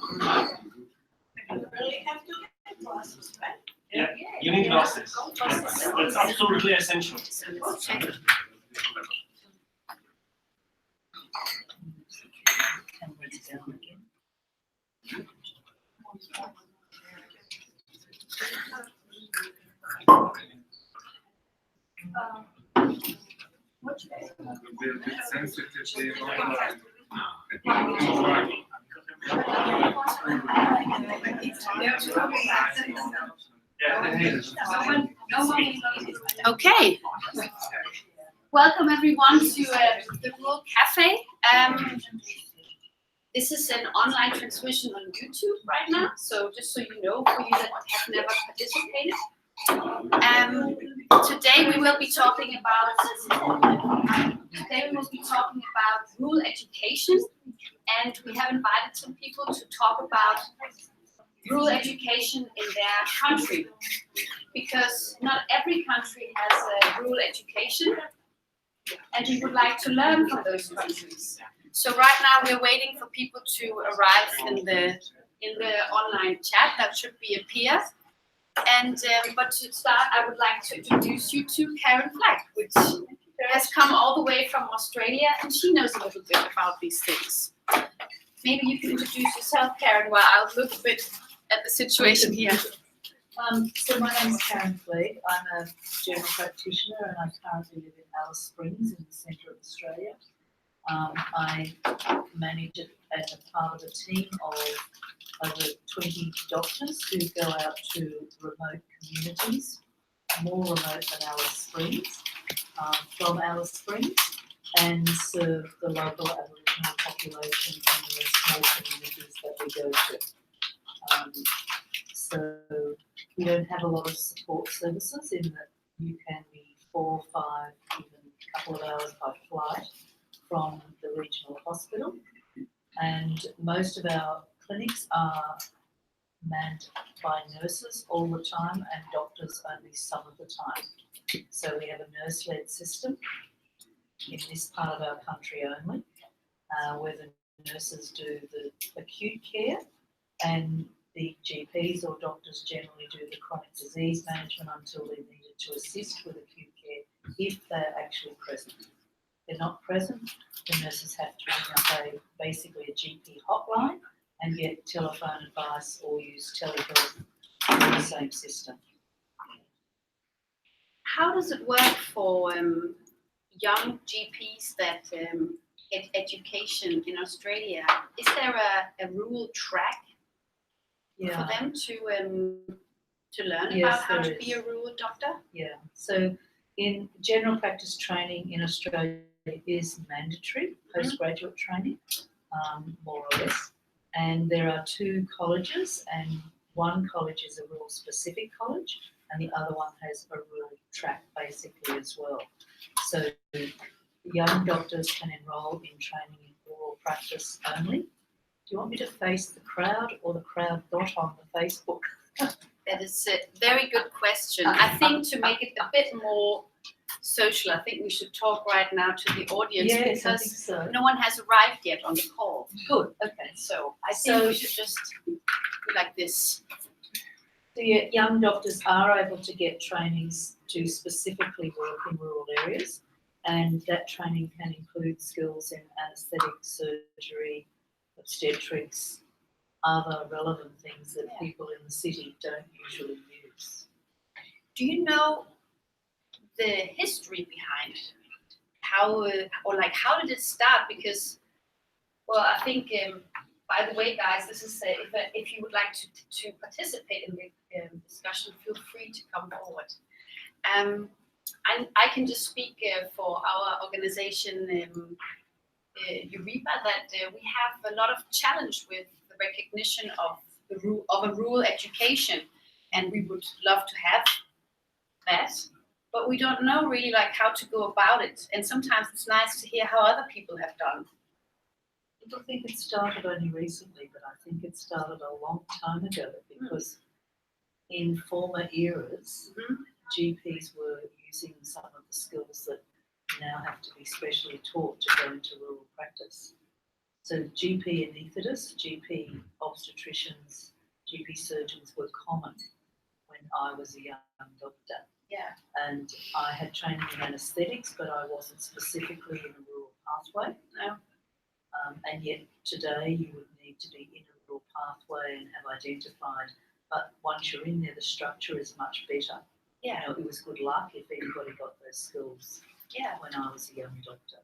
You really have to get glasses, right? Yeah, you need glasses. That's absolutely essential. We're a bit sensitive. Okay. Welcome everyone to the Rural Café. This is an online transmission on YouTube right now, so just so you know, for you that have never participated. Today we will be talking about rural education, and we have invited some people to talk about rural education in their country, because not every country has a rural education, and we would like to learn from those countries. So right now we're waiting for people to arrive in the online chat that should be appear. And but to start, I would like to introduce you to Karen Flack, which has come all the way from Australia, and she knows a little bit about these things. Maybe you can introduce yourself, Karen, while I'll look a bit at the situation here. So my name is Karen Flegg. I'm a general practitioner, and I currently live in Alice Springs in the centre of Australia. I manage it as a part of a team of over 20 doctors who go out to remote communities, more remote than Alice Springs, from Alice Springs, and serve the local Aboriginal population in the small communities that we go to. So we don't have a lot of support services in that you can be 4, 5, even a couple of hours by flight from the regional hospital, and most of our clinics are manned by nurses all the time and doctors only some of the time. So we have a nurse-led system in this part of our country only, where the nurses do the acute care and the GPs or doctors generally do the chronic disease management until they're needed to assist with acute care if they're actually present. If they're not present, the nurses have to ring up basically a GP hotline and get telephone advice or use telehealth in the same system. How does it work for young GPs that get education in Australia? Is there a rural track for them to learn about how to be a rural doctor? Yeah, so in general practice training in Australia is mandatory, postgraduate training, more or less. And there are 2 colleges, and one college is a rural specific college, and the other one has a rural track basically as well. So young doctors can enrol in training in rural practice only. Do you want me to face the crowd or the crowd got on the Facebook? That is a very good question. I think to make it a bit more social, I think we should talk right now to the audience, because no one has arrived yet on the call. Good, okay. So I think we should just do like this. So young doctors are able to get trainings to specifically work in rural areas, and that training can include skills in anaesthetic, surgery, obstetrics, other relevant things that people in the city don't usually use. Do you know the history behind how did it start? Because, well, I think, by the way, guys, this is if you would like to participate in the discussion, feel free to come forward. I can just speak for our organization, Eureka, that we have a lot of challenge with the recognition of a rural education, and we would love to have that, but we don't know really how to go about it. And sometimes it's nice to hear how other people have done. I don't think it started only recently, but I think it started a long time ago, because in former eras, GPs were using some of the skills that now have to be specially taught to go into rural practice. So GP anaesthetists, GP obstetricians, GP surgeons were common when I was a young doctor. Yeah. And I had training in anaesthetics, but I wasn't specifically in a rural pathway. No. And yet today you would need to be in a rural pathway and have identified. But once you're in there, the structure is much better. Yeah. You know, it was good luck if anybody got those skills Yeah. when I was a young doctor.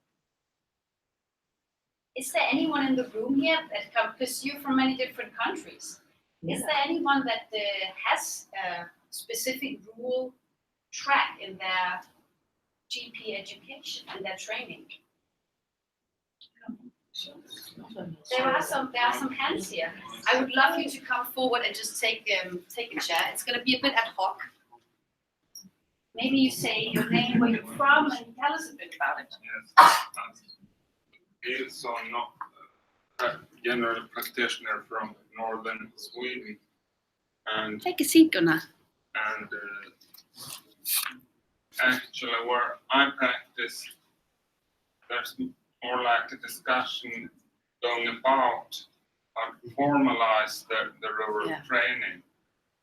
Is there anyone in the room here that comes, because you're from many different countries, is there anyone that has a specific rural track in their GP education and their training? There are some hands here. I would love you to come forward and just take a chair. It's going to be a bit ad hoc. Maybe you say your name, where you're from, and tell us a bit about it. Yes, Nilsson, general practitioner from northern Sweden, and Take a seat, Gunnar. actually where I practice, there's more like a discussion going about how to formalize the rural training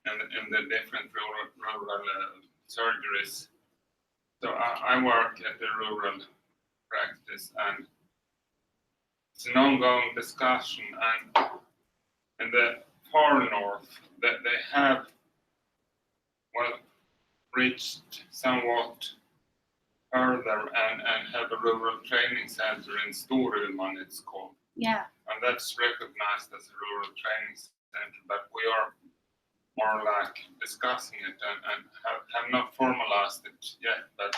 in the different rural surgeries. So I work at the rural practice, and it's an ongoing discussion, and in the far north that they have reached somewhat further and have a rural training center in Storuman, it's called. Yeah. And that's recognized as a rural training center, but we are more like discussing it and have not formalized it yet, but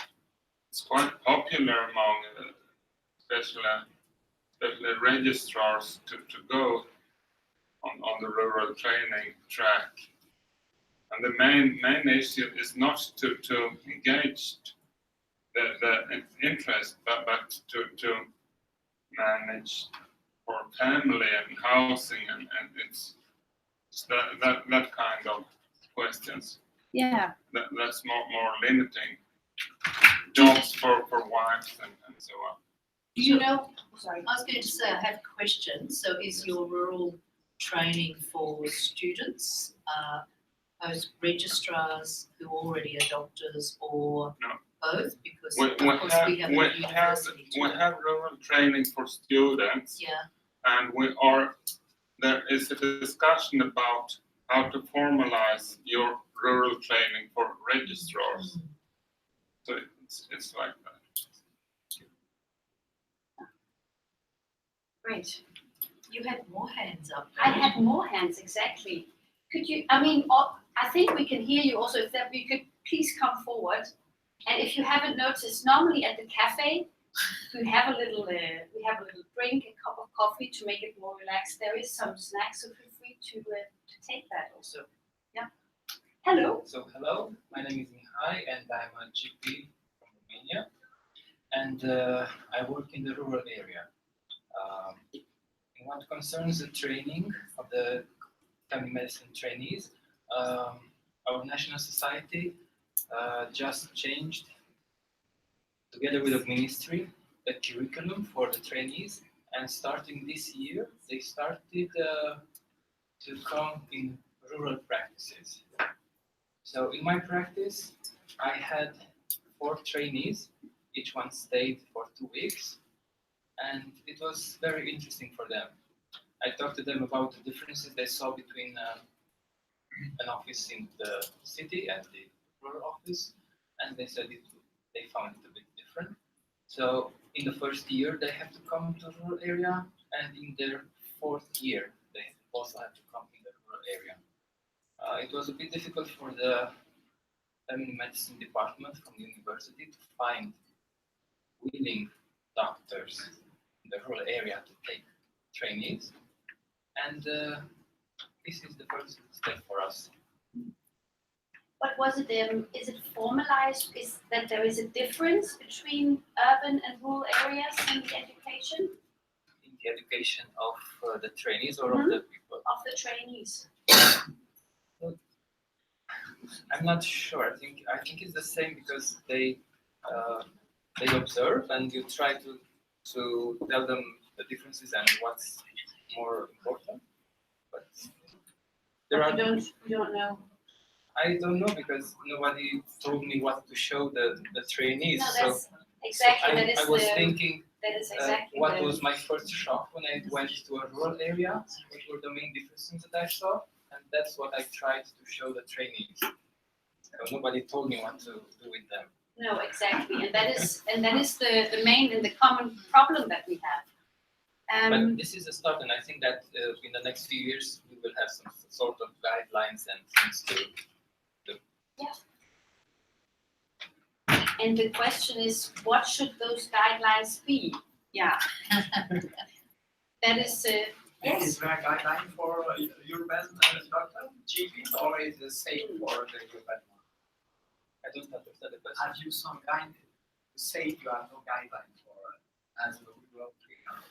it's quite popular among especially registrars to go on the rural training track. And the main issue is not to engage the interest, but to manage for family and housing, and it's that kind of questions. Yeah. That's more limiting jobs for wives and so on. You know, sorry, I was going to say I have a question. So is your rural training for students, post registrars who already are doctors, or No. both? Because We of course we have a university too. we have rural training for students, Yeah. and there is a discussion about how to formalize your rural training for registrars. So it's like that. Great. You had more hands up. I had more hands, exactly. Could you, I think we can hear you also, if that you could please come forward. And if you haven't noticed, normally at the cafe, we have a little drink, a cup of coffee to make it more relaxed. There is some snacks, so feel free to take that also. Yeah. Hello. So hello, my name is Mihai and I'm a GP from Romania, and I work in the rural area. In what concerns the training of the family medicine trainees, our national society just changed, together with the ministry, the curriculum for the trainees, and starting this year, they started to come in rural practices. So in my practice, I had 4 trainees, each one stayed for 2 weeks, and it was very interesting for them. I talked to them about the differences they saw between an office in the city and the rural office, and they said they found it a bit different. So in the first year, they have to come to the rural area, and in their 4th year, they also have to come in the rural area. It was a bit difficult for the family medicine department from the university to find willing doctors in the rural area to take trainees, and this is the first step for us. But was it, is it formalized? Is that there is a difference between urban and rural areas in the education In the education of the trainees or of the people? of the trainees? I'm not sure. I think it's the same because they observe, and you try to tell them the differences and what's more important. But there are. You don't know. I don't know because nobody told me what to show the trainees. No, So that's exactly, that is I was thinking that is exactly what the- was my first shock when I went to a rural area, what were the main differences that I saw, and that's what I tried to show the trainees. Nobody told me what to do with them. No, exactly, and that is the main and the common problem that we have. But this is a start, and I think that in the next few years we will have some sort of guidelines and things to. And the question is, what should those guidelines be? Yeah. That is, yes. Is there a guideline for urban doctor, GP, or is the same for the urban one? I don't understand the question. Have you some guide? You say you have no guideline for as a rural treatment,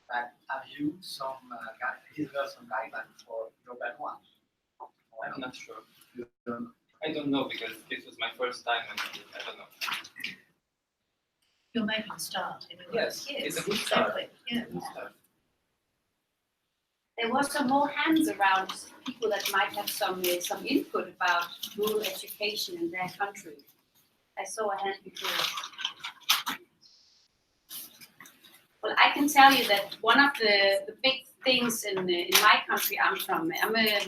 but have you some is there some guideline for urban one? I'm not sure. You don't know. I don't know because this was my first time and I don't know. You're making a start anyway. Yes, it's a good start. Exactly, yeah. Good start. There was some more hands around, people that might have some input about rural education in their country. I saw a hand before. Well, I can tell you that one of the big things in my country I'm a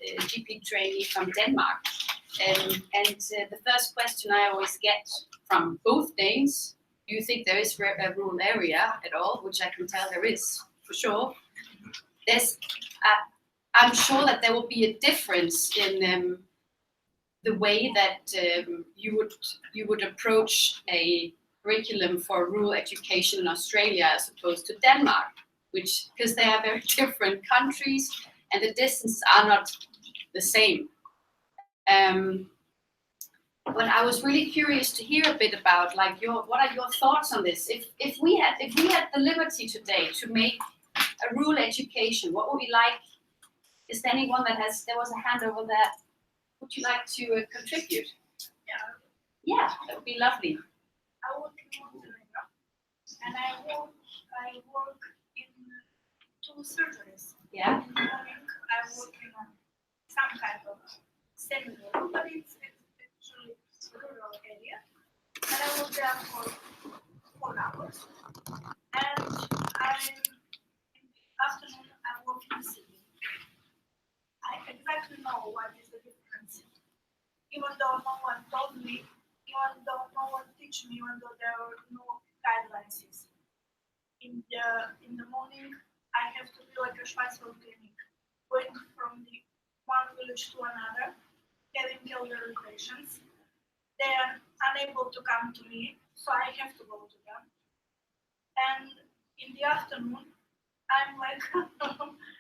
GP trainee from Denmark. And the first question I always get from both Danes, do you think there is a rural area at all? Which I can tell there is, for sure. I'm sure that there will be a difference in the way that you would approach a curriculum for rural education in Australia as opposed to Denmark, because they are very different countries and the distances are not the same. But I was really curious to hear a bit about what are your thoughts on this? If we had the liberty today to make a rural education, what would we like? Is there anyone there was a hand over there? Would you like to contribute? Yeah. Yeah, that would be lovely. I work in Montenegro, and I work in 2 surgeries. Yeah. In the morning, I work in some kind of semi-rural, but it's actually a rural area. And I work there for 4 hours. And in the afternoon, I work in the city. I exactly know what is the difference. Even though no one told me, even though no one teach me, even though there are no guidelines. In the morning, I have to be like a Schweizer's clinic, going from the one village to another, having elderly patients. They are unable to come to me, so I have to go to them. And in the afternoon, I'm like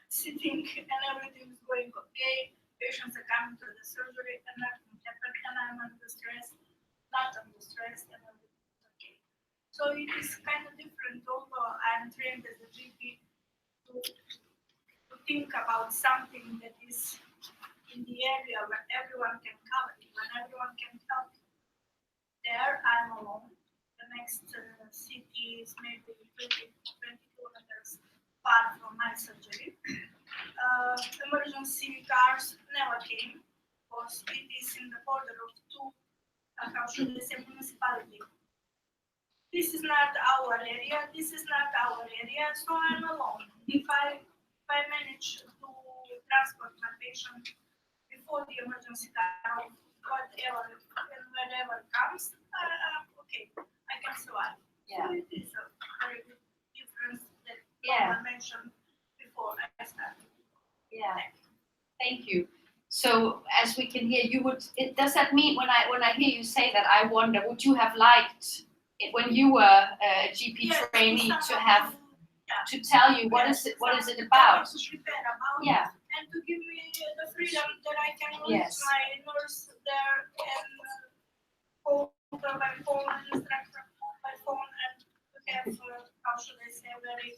sitting and everything is going okay. Patients are coming to the surgery and nothing happened, and I'm under stress, not under stress, and everything is okay. So it is kind of different, although I'm trained as a GP to think about something that is in the area where everyone can cover it, when everyone can help. There, I'm alone. The next city is maybe 20 kilometers far from my surgery. Emergency cars never came because it is in the border of 2 municipalities. This is not our area. This is not our area, so I'm alone. If I manage to transport my patient before the emergency car, whatever and wherever comes, okay, I can survive. Yeah. So it is a very big difference that I mentioned before I started. Yeah. Thank you. So as we can hear, does that mean when I hear you say that, I wonder, would you have liked it when you were a GP trainee to tell you what is it about? To prepare about Yeah. and to give me the freedom that I can reach Yes. my nurse there and call by phone, instructor by phone, and to have, how should I say, very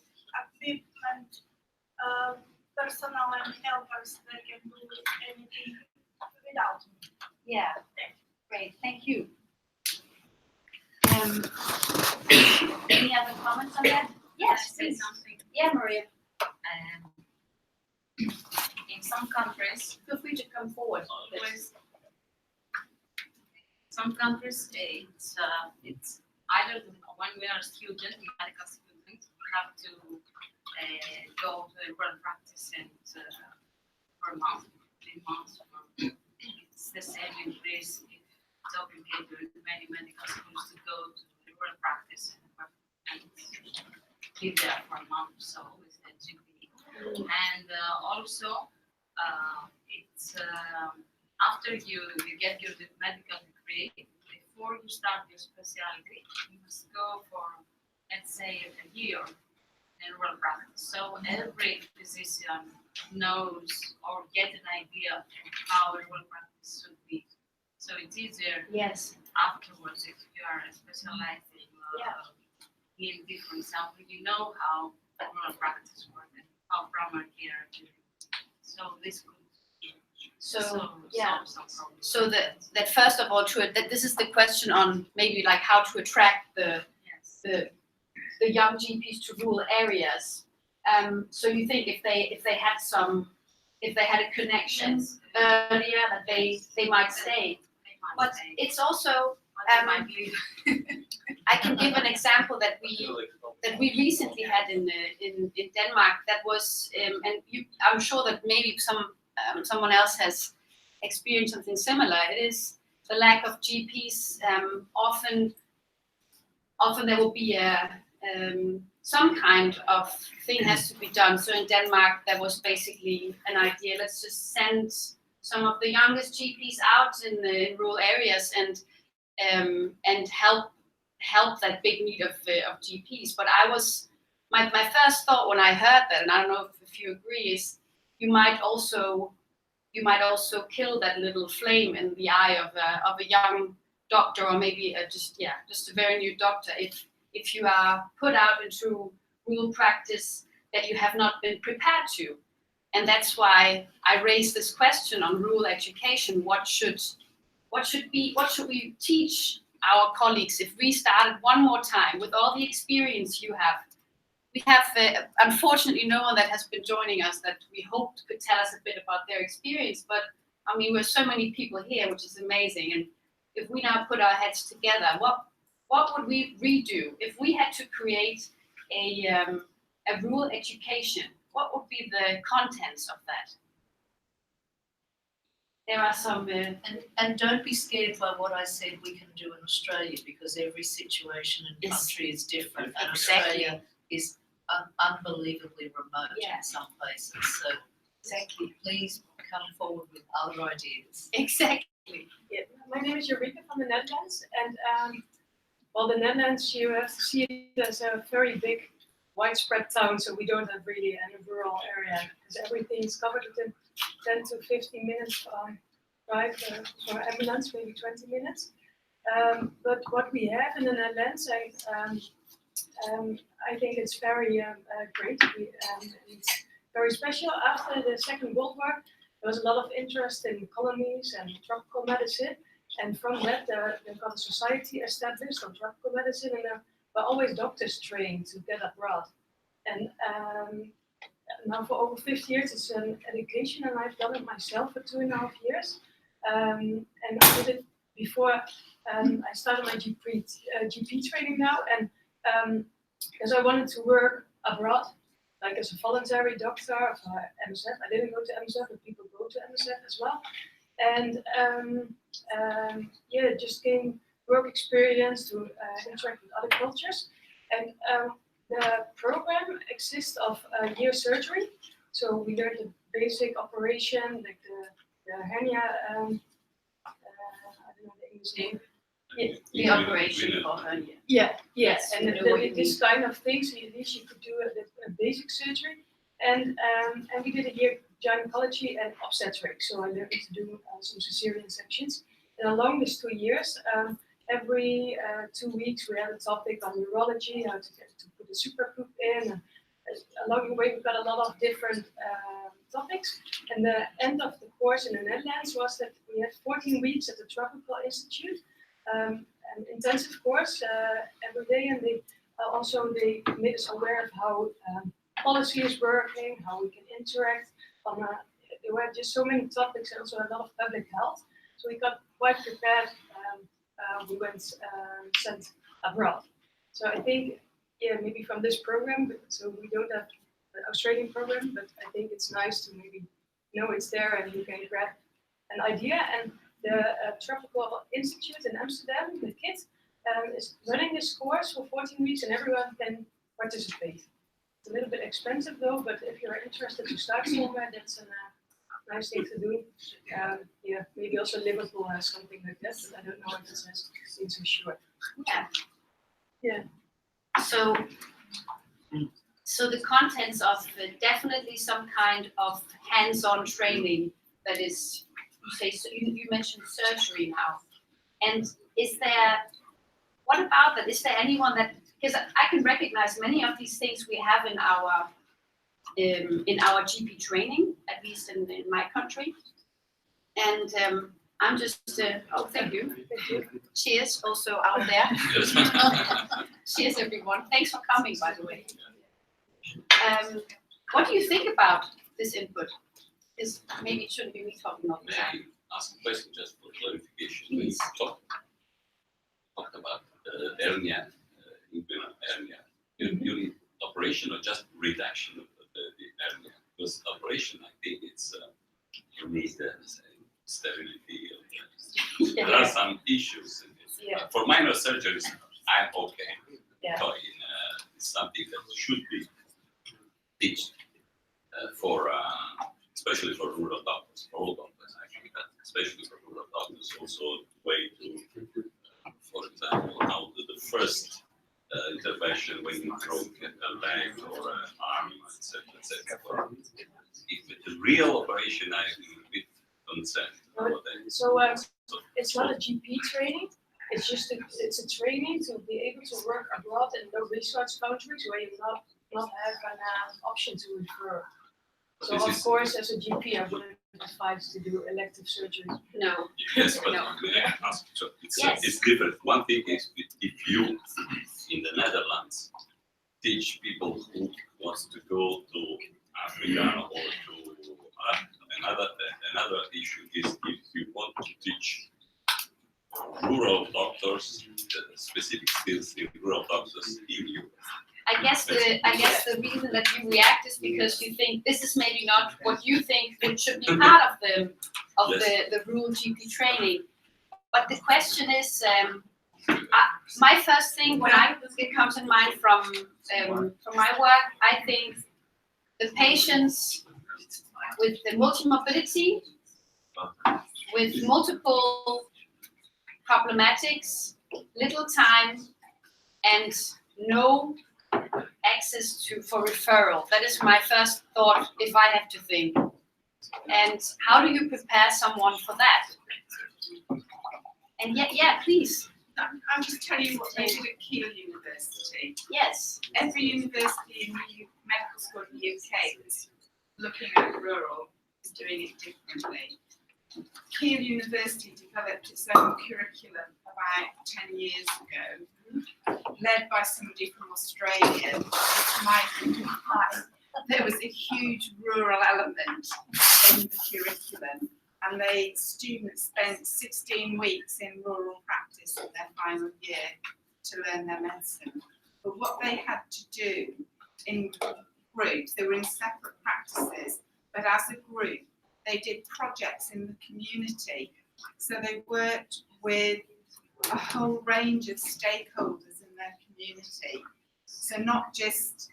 equipment, personnel and helpers that can do anything without me. Yeah. Great. Thank you. Any other comments on that? Yes, Say please. something. Yeah, Maria, In some countries, feel free to come forward. always, some countries, it's either when we are a student, medical student, we have to go to a rural practice and for a month, 3 months. It's the same in Greece. It's obligated in many medical schools to go to the rural practice and live there for a month or so with the GP. And also, it's after you get your medical degree, before you start your specialty, you must go for, let's say, a year in rural practice. So every physician knows or get an idea of how a rural practice should be. So it's easier Yes. afterwards if you are specializing in different something, you know how rural practice works and how primary care do. So this could So solve yeah. some problems. So that first of all, that this is the question on maybe like how to attract the young GPs to rural areas. So you think if they had a connection Yes. earlier, that they might stay. But it's also They might leave. I can give an example that we recently had in Denmark. That was and I'm sure that maybe someone else has experienced something similar. It is the lack of GPs. Often there will be some kind of thing has to be done. So in Denmark, there was basically an idea: let's just send some of the youngest GPs out in the rural areas and help that big need of GPs. But my first thought when I heard that, and I don't know if you agree, is you might also kill that little flame in the eye of a young doctor, or maybe just a very new doctor, if you are put out into rural practice that you have not been prepared to. And that's why I raised this question on rural education. What should we teach our colleagues if we started one more time with all the experience you have? We have unfortunately no one that has been joining us that we hoped could tell us a bit about their experience. But I mean, we're so many people here, which is amazing. And if we now put our heads together, what would we redo if we had to create a rural education? What would be the contents of that? There are some. And don't be scared by what I said we can do in Australia, because every situation and country is different. And Exactly. Australia is unbelievably remote in some places. So Exactly. please come forward with other ideas. Exactly. Yeah, my name is Eureka from the Netherlands, and the Netherlands, you have to see it as a very big, widespread town, so we don't have really any rural area, because everything is covered within 10 to 15 minutes drive for ambulance, maybe 20 minutes. But what we have in the Netherlands, I think it's very great. It's very special. After the Second World War, there was a lot of interest in colonies and tropical medicine. And from that, they got a society established on tropical medicine, and there were always doctors trained to get abroad. And now for over 50 years, it's an education, and I've done it myself for 2.5 years. And I did it before I started my GP training now, and because I wanted to work abroad, like as a voluntary doctor for MSF. I didn't go to MSF, but people go to MSF as well. And just gain work experience to interact with other cultures. And the program exists of year surgery. So we learned the basic operation, like the hernia. I don't know the English name. The operation for hernia. Yeah, Yes, and I know what you this kind of things. At least you could do a basic surgery, and we did a year gynecology and obstetrics. So I learned to do some cesarean sections. And along these 2 years, every 2 weeks we had a topic on urology, how to put a super poop in. And along the way, we got a lot of different topics. And the end of the course in the Netherlands was that we had 14 weeks at the Tropical Institute, an intensive course every day, and they Also, they made us aware of how policy is working, how we can interact. There were just so many topics and also a lot of public health. So we got quite prepared. We went sent abroad. So I think, yeah, maybe from this program, so we don't have the Australian program, but I think it's nice to maybe know it's there and you can grab an idea. And the Tropical Institute in Amsterdam, the KIT, is running this course for 14 weeks and everyone can participate. It's a little bit expensive though, but if you're interested to start somewhere, that's a nice thing to do. Yeah, maybe also Liverpool has something like that, but I don't know if it's so short. Yeah. So the contents of definitely some kind of hands-on training that is, you mentioned surgery now, and what about that? Is there anyone that, because I can recognize many of these things we have in our GP training, at least in my country, and I'm just, thank you. Cheers also out there. Cheers everyone, thanks for coming by the way. What do you think about this input? Because maybe it shouldn't be me talking all the time. May I ask a question just for clarification? When you talk about hernia, inguinal hernia, you need operation or just reduction of the hernia? Because operation, I think it's you need sterility. There are some issues. For minor surgeries, I'm okay. So it's something that should be taught for, especially for rural doctors, for all doctors actually, but especially for rural doctors, also way to, for example, how the first intervention when you broke a leg or an arm, etc., etc. If it's a real operation, I'm a bit concerned nowadays. So it's not a GP training. It's just it's a training to be able to work abroad in low resource countries where you not have an option to refer. So of course, as a GP, I wouldn't advise to do elective surgery. No. Yes, but so it's different. One thing is if you in the Netherlands teach people who wants to go to Africa or to another issue is if you want to teach rural doctors specific skills in rural doctors in Europe. I guess the reason that you react is because you think this is maybe not what you think it should be part of the rural GP training. But the question is, my first thing it comes in mind from my work, I think the patients with the multimorbidity, with multiple problematics, little time, and no access for referral. That is my first thought if I have to think. And how do you prepare someone for that? And yeah, please. I'll just tell you what they did at Keele University. Yes. Every university in the medical school in the UK that's looking at rural is doing it differently. Keele University developed its own curriculum about 10 years ago, led by somebody from Australia. There was a huge rural element in the curriculum, and the students spent 16 weeks in rural practice in their final year to learn their medicine. But what they had to do in groups, they were in separate practices, but as a group, they did projects in the community. So they worked with a whole range of stakeholders in their community. So not just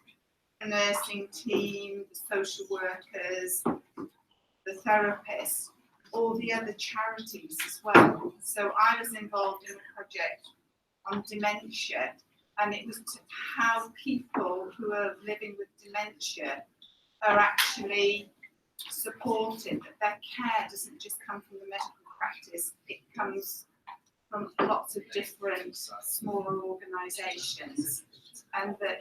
a nursing team, the social workers, the therapists, all the other charities as well. So I was involved in a project on dementia, and it was how people who are living with dementia are actually supported, that their care doesn't just come from the medical practice, it comes from lots of different smaller organisations, and that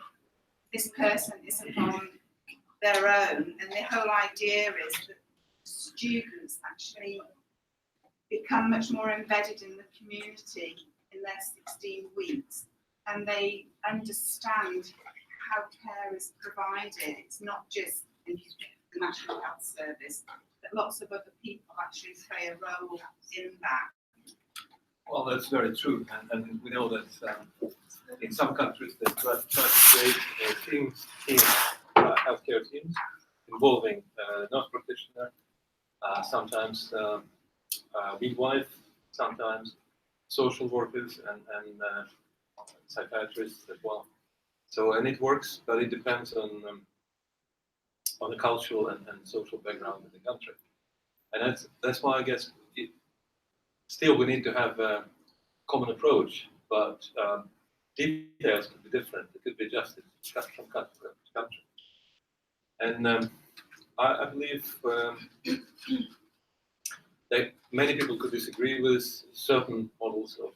this person isn't on their own. And the whole idea is that students actually become much more embedded in the community in their 16 weeks, and they understand how care is provided. It's not just the National Health Service, but lots of other people actually play a role in that. Well, that's very true, and we know that in some countries they try to create healthcare teams involving nurse practitioner, sometimes midwife, sometimes social workers and psychiatrists as well. So, and it works, but it depends on the cultural and social background of the country. And that's why I guess still we need to have a common approach, but details could be different. It could be adjusted from country to country. And I believe that many people could disagree with certain models of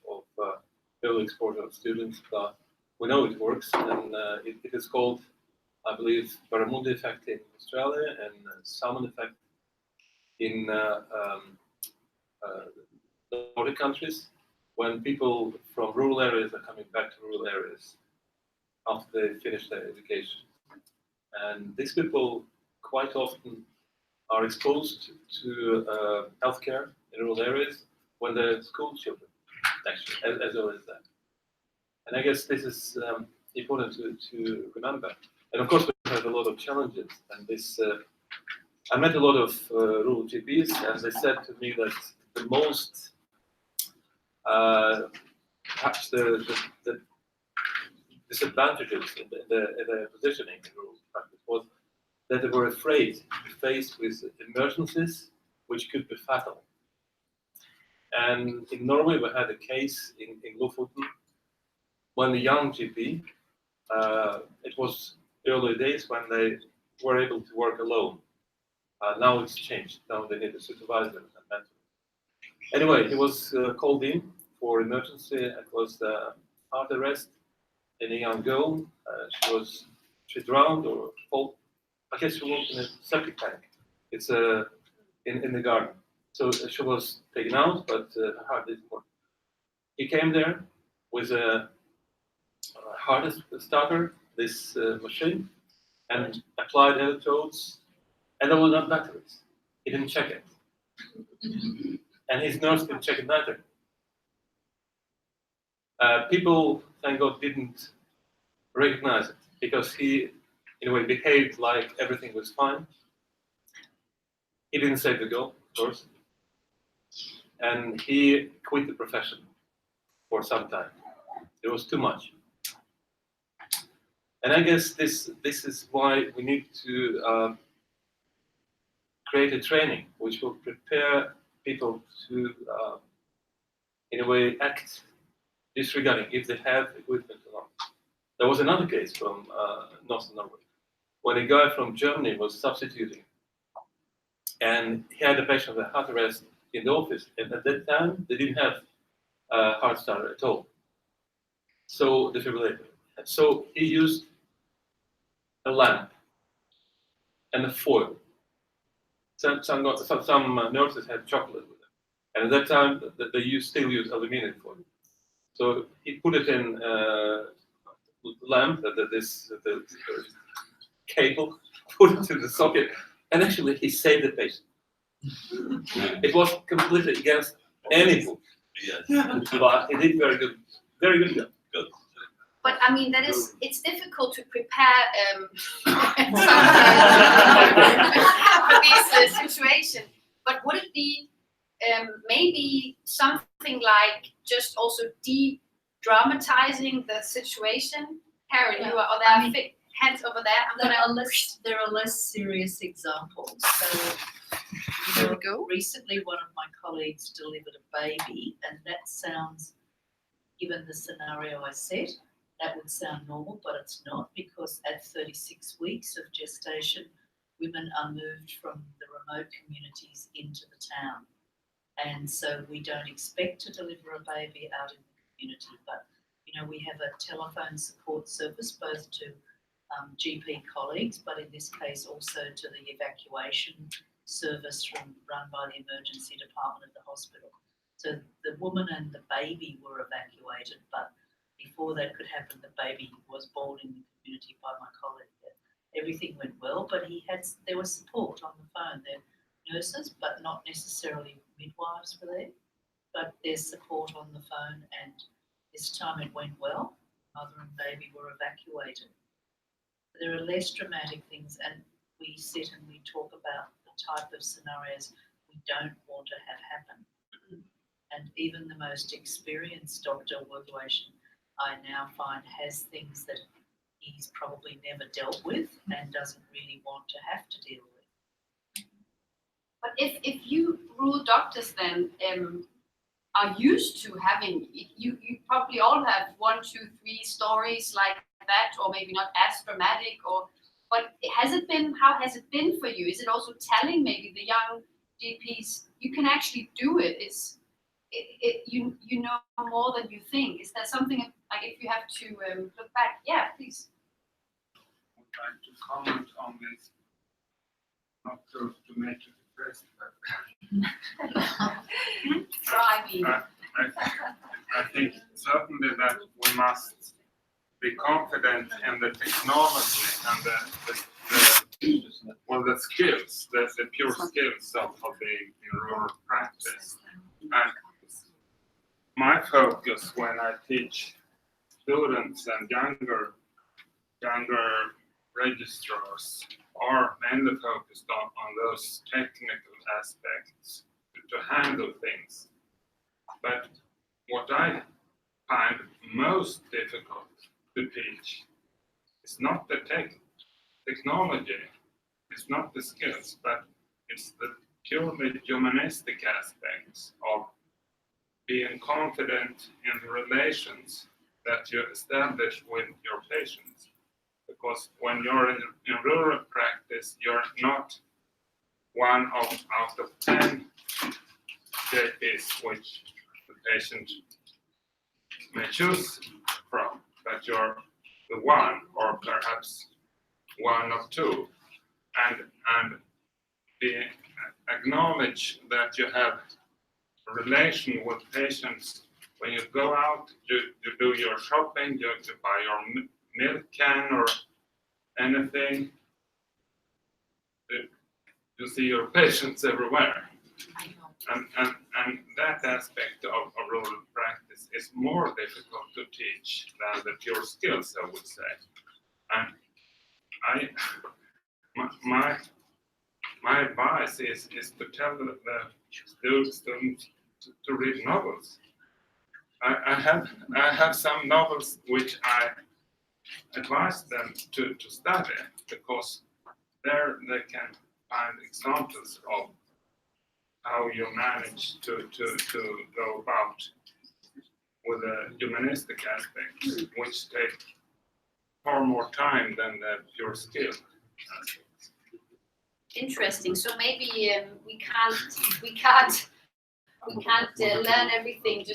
early exposure of students, but we know it works, and it is called, I believe, Barramundi effect in Australia and salmon effect in the Nordic countries, when people from rural areas are coming back to rural areas after they finish their education. And these people quite often are exposed to healthcare in rural areas when they're school children, actually, as well as that. And I guess this is important to remember. And of course, we have a lot of challenges. And this, I met a lot of rural GPs, and they said to me that the most, perhaps the disadvantages in their positioning in rural practice was that they were afraid to be faced with emergencies which could be fatal. And in Norway, we had a case in Lofoten when the young GP, it was early days when they were able to work alone. Now it's changed. Now they need a supervisor and mentor. Anyway, he was called in for emergency. It was heart arrest in a young girl. She drowned or fall. I guess she was in a septic tank. It's in the garden. So she was taken out, but her heart didn't work. He came there with a heart starter, this machine, and applied electrodes, and there were not batteries. He didn't check it. And his nurse didn't check it either. People, thank God, didn't recognize it because he, in a way, behaved like everything was fine. He didn't save the girl, of course. And he quit the profession for some time. It was too much. And I guess this is why we need to create a training which will prepare people to, in a way, act disregarding if they have equipment or not. There was another case from Northern Norway when a guy from Germany was substituting, and he had a patient with heart arrest in the office, and at that time they didn't have a heart starter at all, so defibrillator. So he used a lamp and a foil. Some nurses had chocolate with them, and at that time they still use aluminum foil. So he put it in lamp, the cable, put it to the socket, and actually he saved the patient. It was completely against any book, but he did very good job. But I mean, it's difficult to prepare for these situations. But would it be maybe something like just also de-dramatizing the situation? Karen, you are there, hands over there. There are less serious examples. So, recently one of my colleagues delivered a baby, and that sounds, given the scenario I said, that would sound normal, but it's not, because at 36 weeks of gestation, women are moved from the remote communities into the town. And so we don't expect to deliver a baby out in the community, but we have a telephone support service both to GP colleagues, but in this case also to the evacuation service run by the emergency department of the hospital. So the woman and the baby were evacuated, but before that could happen, the baby was born in the community by my colleague. Everything went well, but there was support on the phone. There were nurses, but not necessarily midwives were there. But there's support on the phone, and this time it went well. Mother and baby were evacuated. There are less dramatic things, and we sit and we talk about the type of scenarios we don't want to have happen. And even the most experienced doctor, I now find has things that he's probably never dealt with and doesn't really want to have to deal with. But if you rural doctors then are used to having, you probably all have 1, 2, 3 stories like that, or maybe not as dramatic, but how has it been for you? Is it also telling maybe the young GPs you can actually do it? You know more than you think. Is there something like if you have to look back? Yeah, please. I would like to comment on this, not to make it depressed, but Try me. I think certainly that we must be confident in the technology and the skills, the pure skills of being in rural practice. And my focus when I teach students and younger registrars are mainly focused on those technical aspects to handle things. But what I find most difficult to teach is not the technology, it's not the skills, but it's the purely humanistic aspects of being confident in the relations that you establish with your patients. Because when you're in rural practice, you're not one out of 10 JPs which the patient may choose from, but you're the one, or perhaps one of 2, and acknowledge that you have a relation with patients. When you go out, you do your shopping, you buy your milk can or anything. You see your patients everywhere. And that aspect of rural practice is more difficult to teach than the pure skills, I would say. And my advice is to tell the students to read novels. I have some novels which I advise them to study, because there they can find examples of how you manage to go about with the humanistic aspects, which take far more time than the pure skill aspects. Interesting. So maybe we can't learn everything.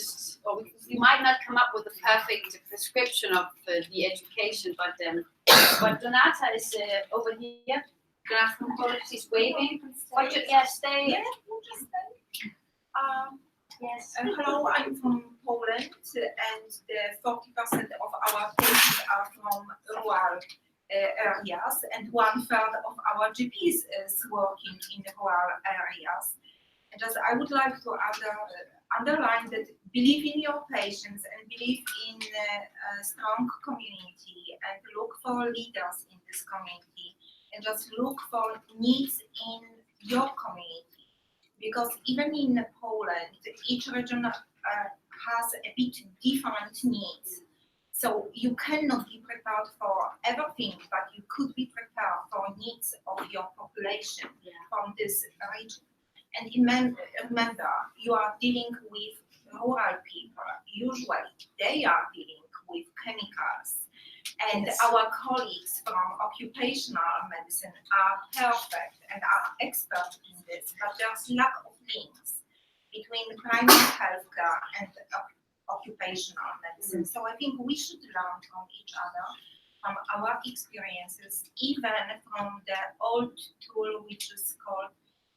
Or we might not come up with a perfect prescription of the education, but Donata is over here. Donata from Poland is waving. Stay. Yeah, just stay. Yes. Hello, I'm from Poland, and 40% of our patients are from rural areas, and 1/3 of our GPs is working in the rural areas. And just I would like to underline that believe in your patients and believe in a strong community, and look for leaders in this community, and just look for needs in your community. Because even in Poland, each region has a bit different needs. So you cannot be prepared for everything, but you could be prepared for needs of your population from this region. And remember, you are dealing with rural people. Usually, they are dealing with chemicals. And our colleagues from occupational medicine are perfect and are experts in this, but there's lack of links between primary healthcare and occupational medicine. So I think we should learn from each other, from our experiences, even from the old tool which is called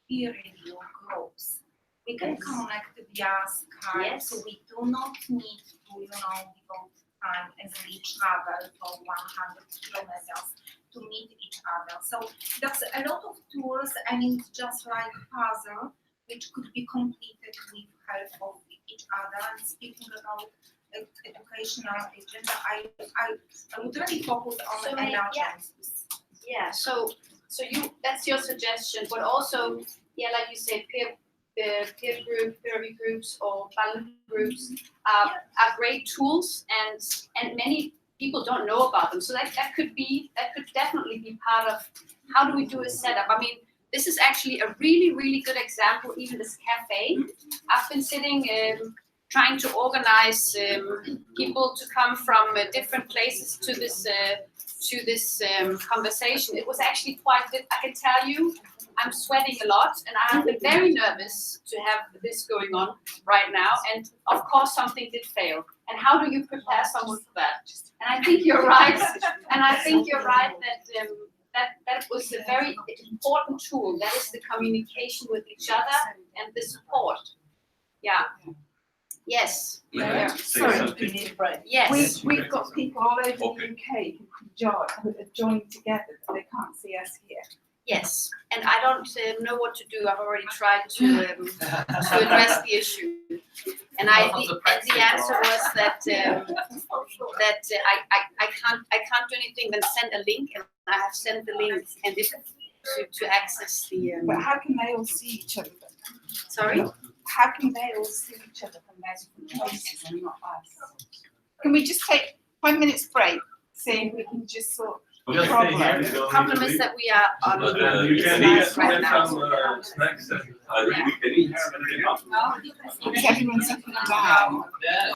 peer review groups. We can connect via Skype, so we do not need to, devote time and we travel for 100 kilometers to meet each other. So there's a lot of tools, and it's just like puzzle, which could be completed with help of each other. And speaking about educational agenda, I would really focus on So, emergencies. Yeah, so that's your suggestion, but also, yeah, like you said, peer review groups or balance groups are great tools, and many people don't know about them. So that could definitely be part of how do we do a setup. I mean, this is actually a really good example. Even this cafe, I've been sitting. Trying to organize people to come from different places to this conversation. It was actually quite good. I can tell you, I'm sweating a lot, and I have been very nervous to have this going on right now. And of course, something did fail. And how do you prepare someone for that? And I think you're right. And I think you're right that that was a very important tool. That is the communication with each other and the support. Yeah. Yes. Yeah. Sorry, we need a break. Yes. We've got people all over the Okay. UK who have joined together, but they can't see us here. Yes, and I don't know what to do. I've already tried to address the issue, and the answer was that I can't do anything than send a link, and I have sent the link and if to access the. But how can they all see each other? Sorry. How can they all see each other from their different places and not us? Can we just take 5 minutes break, see if we can just sort Just stay here. You don't Problem need is to that we are on. But, leave. You can It's eat right now. some snacks. And we can eat. is everyone sitting down? Yeah.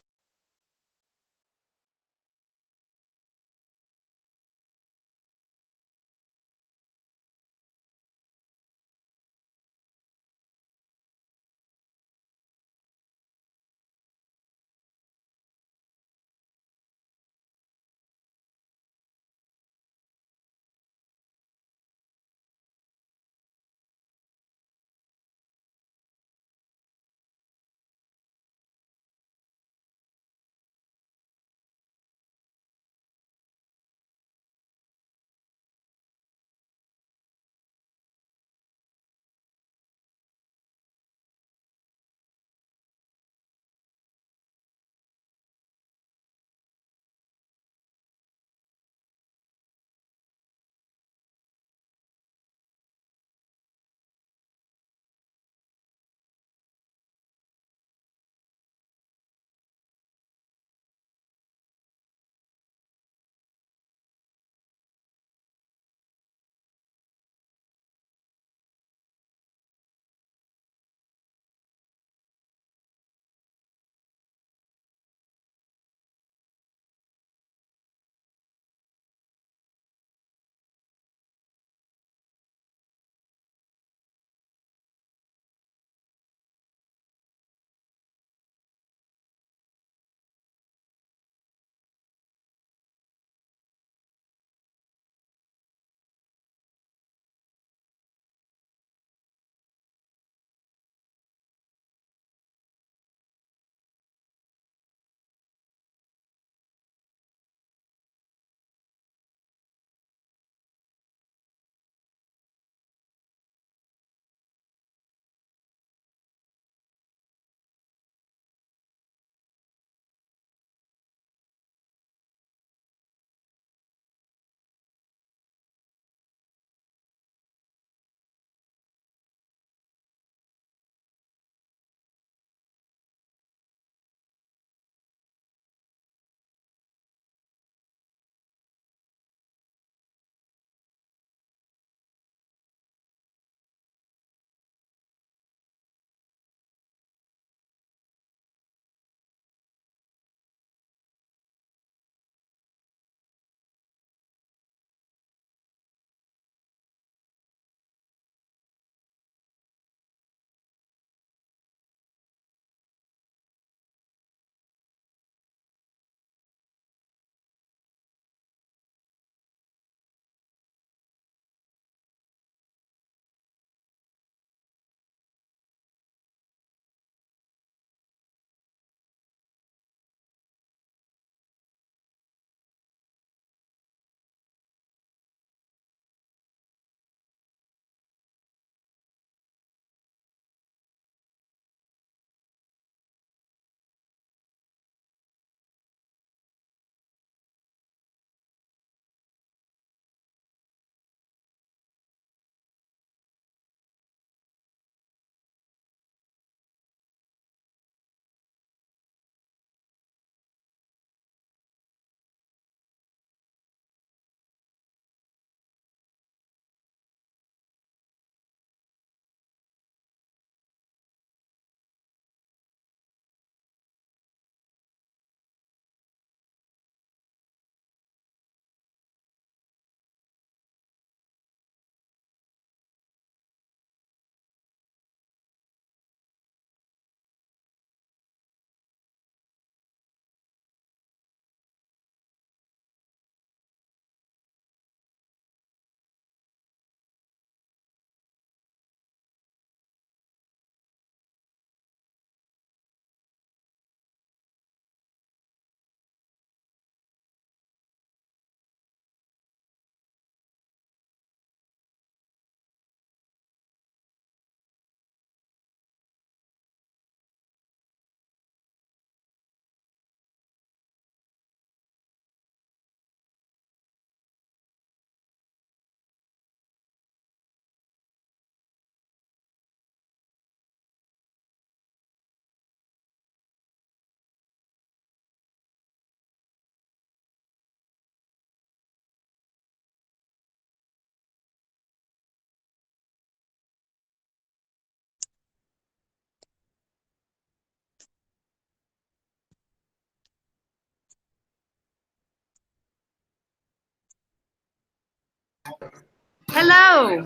Hello.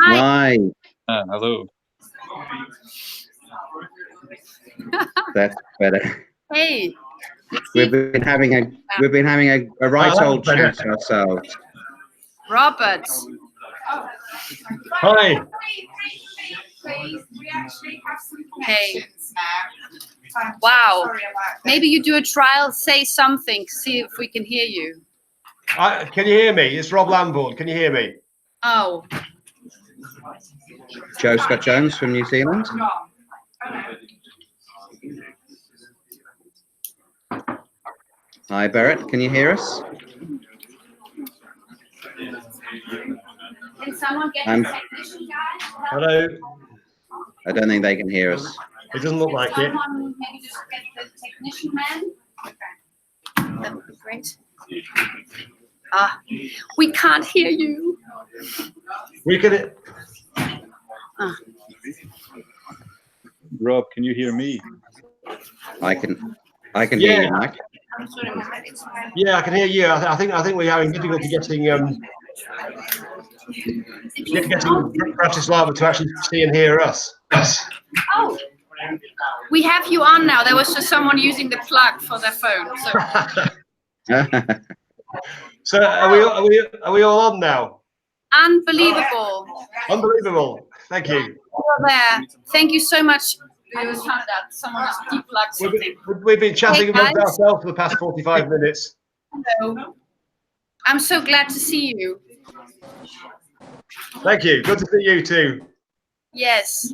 Hi. Hi. Hello. That's better. Hey. We've been having a right old chat ourselves. Robert. Hi. Hey. Wow. Maybe you do a trial, say something, see if we can hear you. Can you hear me? It's Rob Lambourne. Can you hear me? Oh. Joe Scott Jones from New Zealand. Hi, Barrett. Can you hear us? Can someone get I'm- the technician guy? Hello. I don't think they can hear us. It doesn't look like it. Someone maybe just get the technician man? That would be great. Ah, we can't hear you. We can. Ah. Rob, can you hear me? I can hear you, Mike. Yeah, I can hear you. I think we're having difficulty getting Bratislava to actually see and hear us. Oh, we have you on now. There was just someone using the plug for their phone. So. So are we all on now? Unbelievable. Unbelievable. Thank you. You're there. Thank you so much. I just found out someone just deplugged something. We've been chatting Hey, amongst guys. ourselves for the past 45 minutes. Hello. I'm so glad to see you. Thank you. Good to see you too. Yes.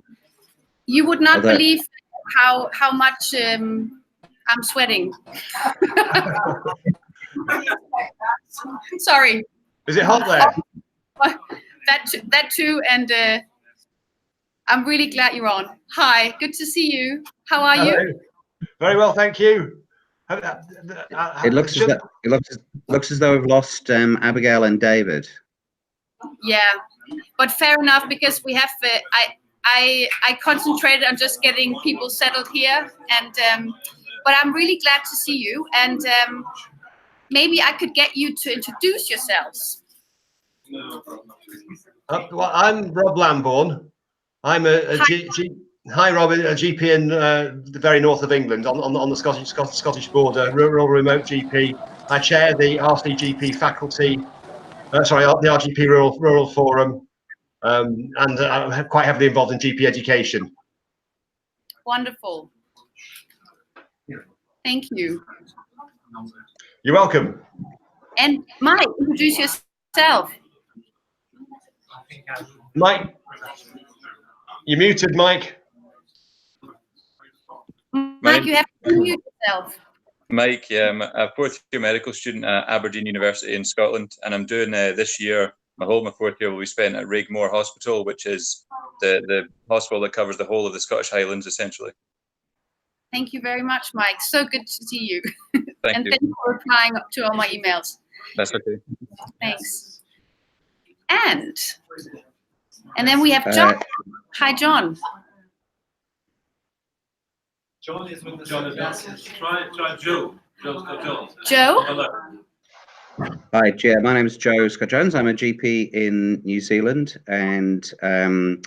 You would not Although- believe how much I'm sweating. Sorry. Is it hot there? That too, and I'm really glad you're on. Hi, good to see you. How are you? Hello. Very well, thank you. It looks as though we've lost Abigail and David. Yeah, but fair enough, because we have. I concentrated on just getting people settled here, and but I'm really glad to see you, and maybe I could get you to introduce yourselves. Well, I'm Rob Lambourne. I'm hi Rob, a GP in the very north of England, on the Scottish border, rural remote GP. I chair the RCGP faculty, the RGP Rural Forum, and I'm quite heavily involved in GP education. Wonderful. Thank you. You're welcome. And Mike, introduce yourself. Mike, you're muted, Mike. Mike, you have to mute yourself. Mike, I'm a fourth-year medical student at Aberdeen University in Scotland, and I'm doing this year, my fourth year will be spent at Rigmore Hospital, which is the hospital that covers the whole of the Scottish Highlands, essentially. Thank you very much, Mike. So good to see you. Thank you. Thank you for replying to all my emails. That's okay. Thanks. And then we have John. Hi, John. John is with the try Joe. Joe? Hello. Hi, my name is Joe Scott Jones. I'm a GP in New Zealand, and I'm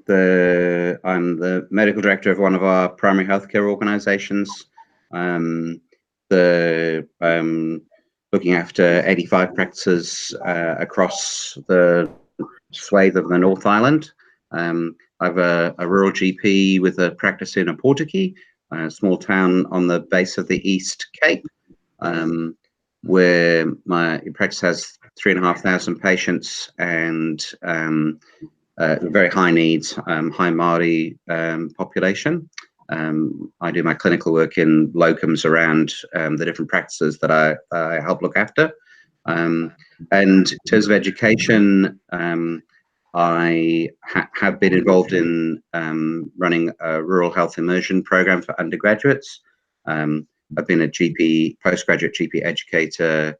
the medical director of one of our primary healthcare organisations. Looking after 85 practices across the swathe of the North Island. I have a rural GP with a practice in Portuguese, a small town on the base of the East Cape, where my practice has 3,500 patients and very high needs, high Māori population. I do my clinical work in locums around the different practices that I help look after. And in terms of education, I have been involved in running a rural health immersion program for undergraduates. I've been a postgraduate GP educator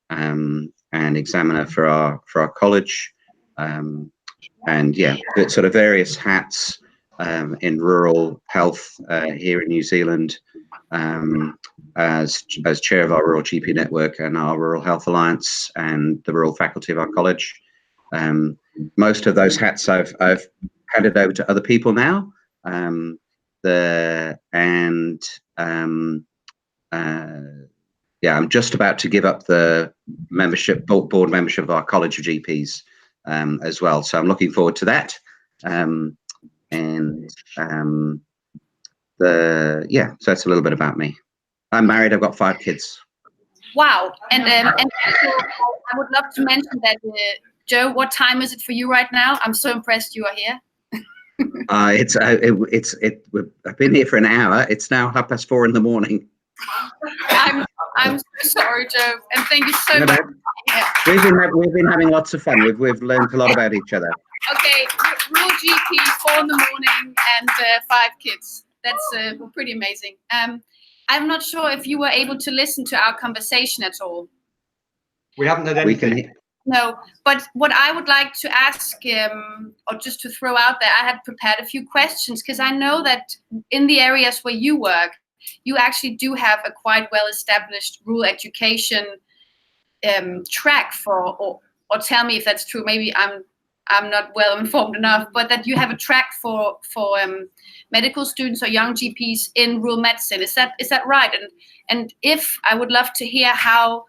and examiner for our college. And yeah, sort of various hats in rural health here in New Zealand, as chair of our Rural GP Network and our Rural Health Alliance and the rural faculty of our college. most of those hats I've handed over to other people now. Yeah, I'm just about to give up the board membership of our College of GPs as well. So I'm looking forward to that. So that's a little bit about me. I'm married. I've got 5 kids. Wow. And also, I would love to mention that, Joe, what time is it for you right now? I'm so impressed you are here. I've been here for an hour. It's now 4:30 in the morning. I'm so sorry, Joe, and thank you so much. Yeah. We've been having lots of fun. We've learned a lot about each other. Okay, Rural GP, 4 in the morning, and 5 kids. That's pretty amazing. I'm not sure if you were able to listen to our conversation at all. We haven't had anything. No, but what I would like to ask, or just to throw out there, I had prepared a few questions because I know that in the areas where you work, you actually do have a quite well-established rural education track for, or tell me if that's true. Maybe I'm not well informed enough, but that you have a track for medical students or young GPs in rural medicine. Is that right? And if I would love to hear how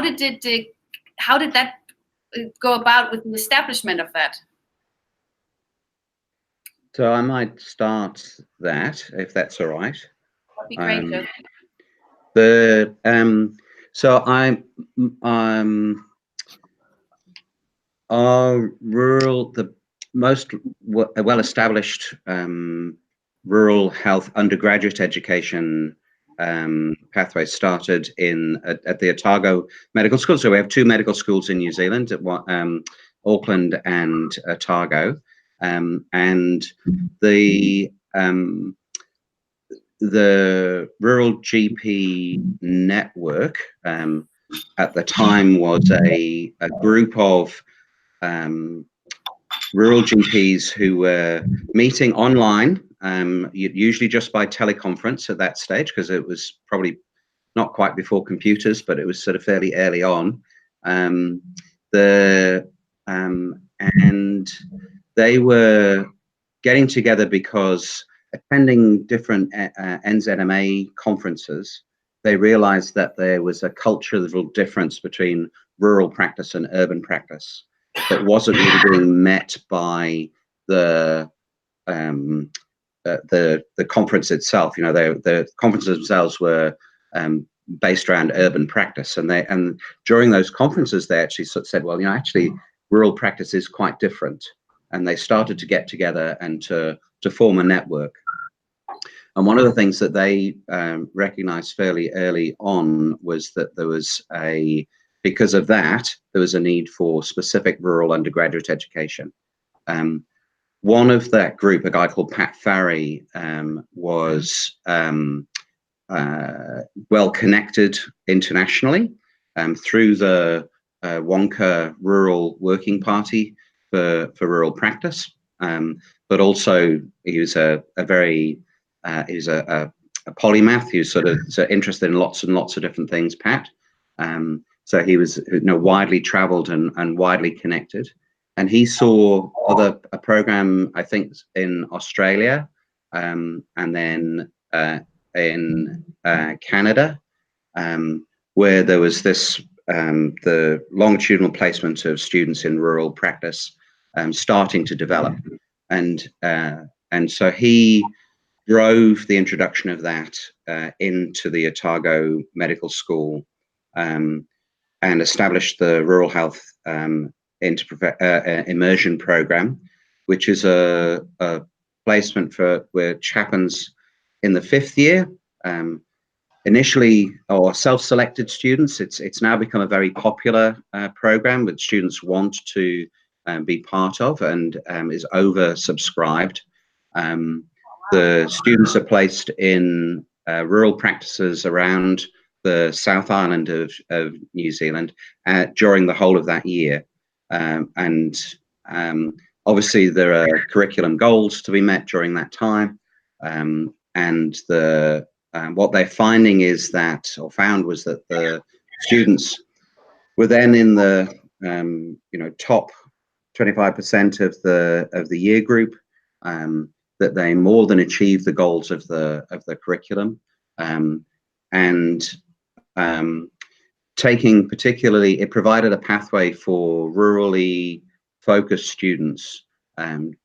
did that go about with the establishment of that? So I might start that, if that's all right. That'd be great, Joe. So the most well-established rural health undergraduate education pathway started at the Otago Medical School. So we have 2 medical schools in New Zealand, at Auckland and Otago, and the Rural GP network at the time was a group of rural GPs who were meeting online, usually just by teleconference at that stage, because it was probably not quite before computers, but it was sort of fairly early on. And they were getting together because attending different NZMA conferences, they realized that there was a cultural difference between rural practice and urban practice that wasn't really being met by the conference itself. You know, the conferences themselves were based around urban practice, and during those conferences they actually sort of said, well, you know, actually rural practice is quite different, and they started to get together and to form a network. And one of the things that they recognized fairly early on was that there was because of that, there was a need for specific rural undergraduate education. One of that group, a guy called Pat Farry, was well connected internationally through the WONCA Rural Working Party for rural practice, but also he was a polymath. He was sort of interested in lots and lots of different things, Pat. So he was, you know, widely traveled and widely connected. And he saw a program, I think, in Australia, and then in Canada, where there was this the longitudinal placement of students in rural practice starting to develop, and so he drove the introduction of that into the Otago Medical School, and established the Rural Health Immersion Program, which is a placement which happens in the 5th year. Initially, or self-selected students. It's now become a very popular program that students want to be part of, and is oversubscribed. The students are placed in rural practices around the South Island of New Zealand during the whole of that year. Obviously there are curriculum goals to be met during that time. And what they're finding is that, or found was that the students were then in the top 25% of the year group, that they more than achieve the goals of the curriculum, and taking particularly, it provided a pathway for rurally focused students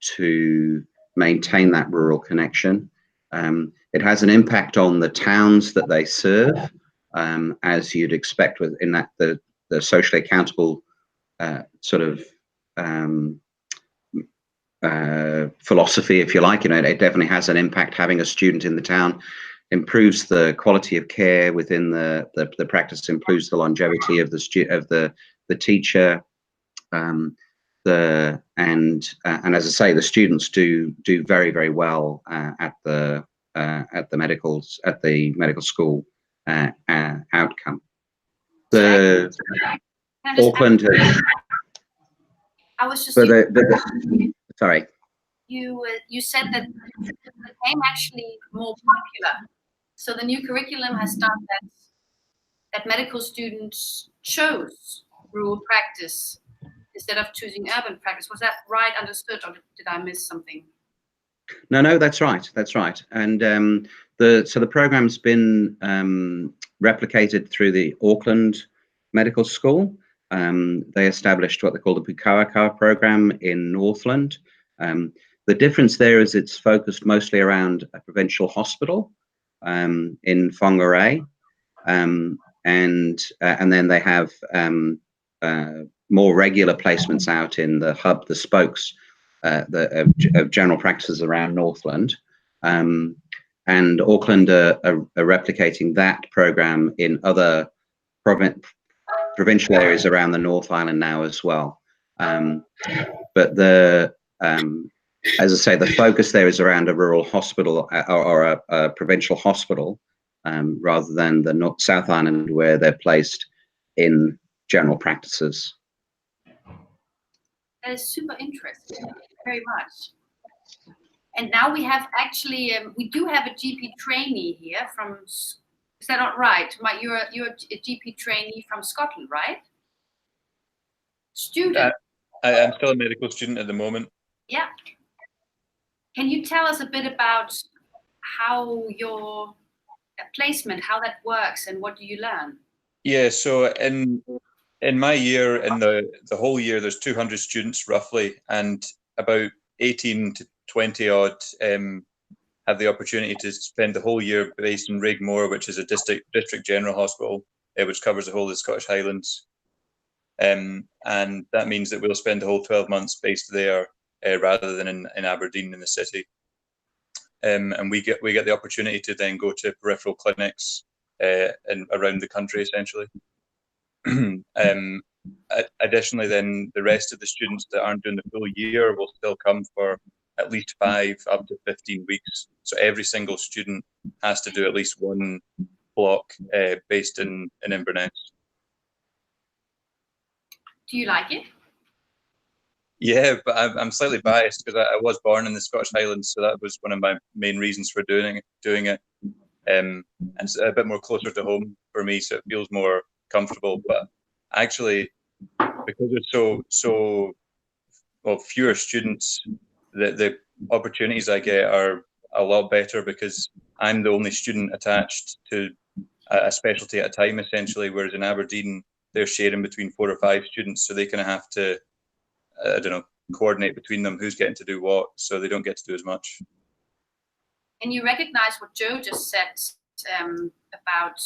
to maintain that rural connection. It has an impact on the towns that they serve, as you'd expect within that the socially accountable sort of philosophy, if you like. You know, it definitely has an impact. Having a student in the town improves the quality of care within the practice, improves the longevity of the teacher. And as I say, the students do very, very well at the medical school outcome. The Auckland. I was just. Sorry. You said that it became actually more popular. So the new curriculum has done that medical students chose rural practice instead of choosing urban practice. Was that right understood, or did I miss something? No, that's right. That's right. And the program's been replicated through the Auckland Medical School. They established what they call the Pukawa program in Northland. The difference there is it's focused mostly around a provincial hospital in Whangarei, and then they have more regular placements out in the hub, the spokes of general practices around Northland. And Auckland are replicating that program in other provincial areas around the North Island now as well. But as I say, the focus there is around a rural hospital or a provincial hospital, rather than the South Island, where they're placed in general practices. That is super interesting. Very much. And now we have actually, we do have a GP trainee here from. Is that not right? You're a GP trainee from Scotland, right? Student. I'm still a medical student at the moment. Yeah. Can you tell us a bit about how your placement, how that works, and what do you learn? Yeah, so in my year, in the whole year, there's 200 students roughly, and about 18 to 20 odd have the opportunity to spend the whole year based in Rigmore, which is a district general hospital, which covers the whole of the Scottish Highlands. And that means that we'll spend the whole 12 months based there, rather than in Aberdeen in the city. And we get the opportunity to then go to peripheral clinics around the country, essentially. Additionally, then the rest of the students that aren't doing the full year will still come for at least 5 up to 15 weeks. So every single student has to do at least one block based in Inverness. Do you like it? Yeah, but I'm slightly biased because I was born in the Scottish Highlands, so that was one of my main reasons for doing it. And it's a bit more closer to home for me, so it feels more comfortable. But actually, because there's so fewer students, the opportunities I get are a lot better because I'm the only student attached to a specialty at a time, essentially. Whereas in Aberdeen, they're sharing between 4 or 5 students, so they kind of have to, coordinate between them who's getting to do what, so they don't get to do as much. And you recognize what Joe just said about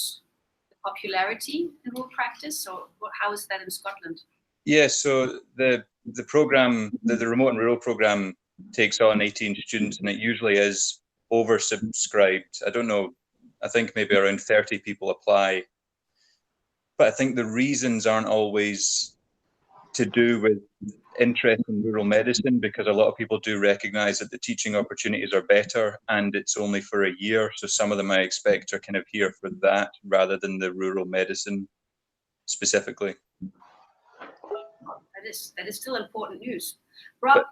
the popularity in rural practice. So how is that in Scotland? Yeah, so the program, the remote and rural program, takes on 18 students, and it usually is oversubscribed. I don't know, I think maybe around 30 people apply. But I think the reasons aren't always to do with interest in rural medicine, because a lot of people do recognize that the teaching opportunities are better and it's only for a year. So some of them I expect are kind of here for that rather than the rural medicine specifically. That is still important news. Rob,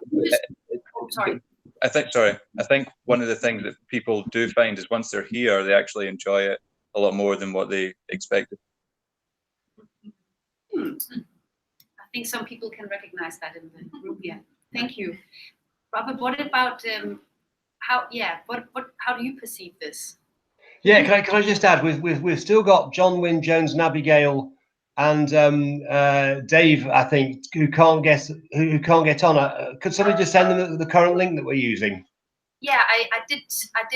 sorry. I think one of the things that people do find is once they're here, they actually enjoy it a lot more than what they expected. I think some people can recognize that in the room here. Thank you. Robert, what about how do you perceive this? Yeah, can I just add, we've still got John Wynne, Jones, and Abigail, and Dave, I think, who can't get on. Could somebody just send them the current link that we're using? Yeah, I did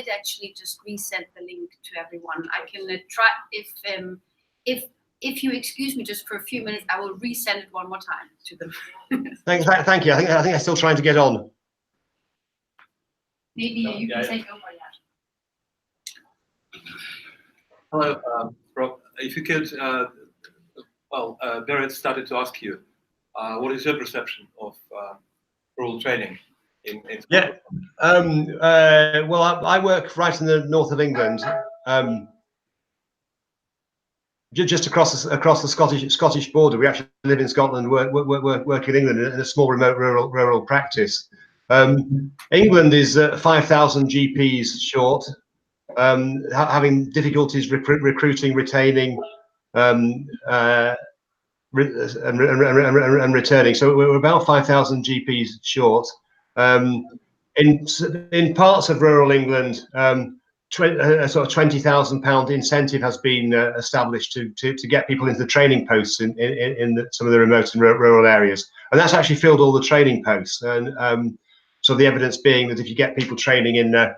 actually just resend the link to everyone. I can try if you excuse me just for a few minutes, I will resend it one more time to them. Thank you. I think I'm still trying to get on. Maybe you can take over. Hello, Rob. If you could, Berit started to ask you, what is your perception of rural training in Yeah. Well, I work right in the north of England, just across the Scottish border. We actually live in Scotland, work in England in a small remote rural practice. England is 5,000 GPs short, having difficulties recruiting, retaining, and returning. So we're about 5,000 GPs short. In parts of rural England, a sort of £20,000 incentive has been established to get people into the training posts in some of the remote and rural areas, and that's actually filled all the training posts. And so the evidence being that if you get people training in an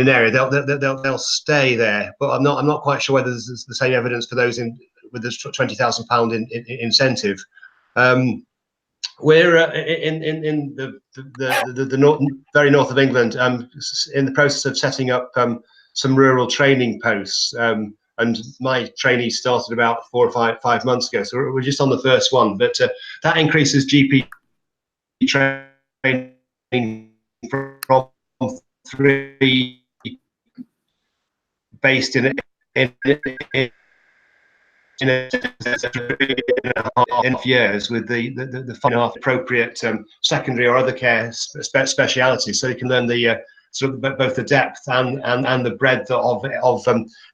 area, they'll stay there. But I'm not quite sure whether there's the same evidence for those with the £20,000 incentive. We're in the very north of England, in the process of setting up some rural training posts. And my trainee started about 4 or 5 months ago, so we're just on the first one. But that increases GP training from 3 based in years with the appropriate secondary or other care specialities, so you can learn the sort of both the depth and the breadth of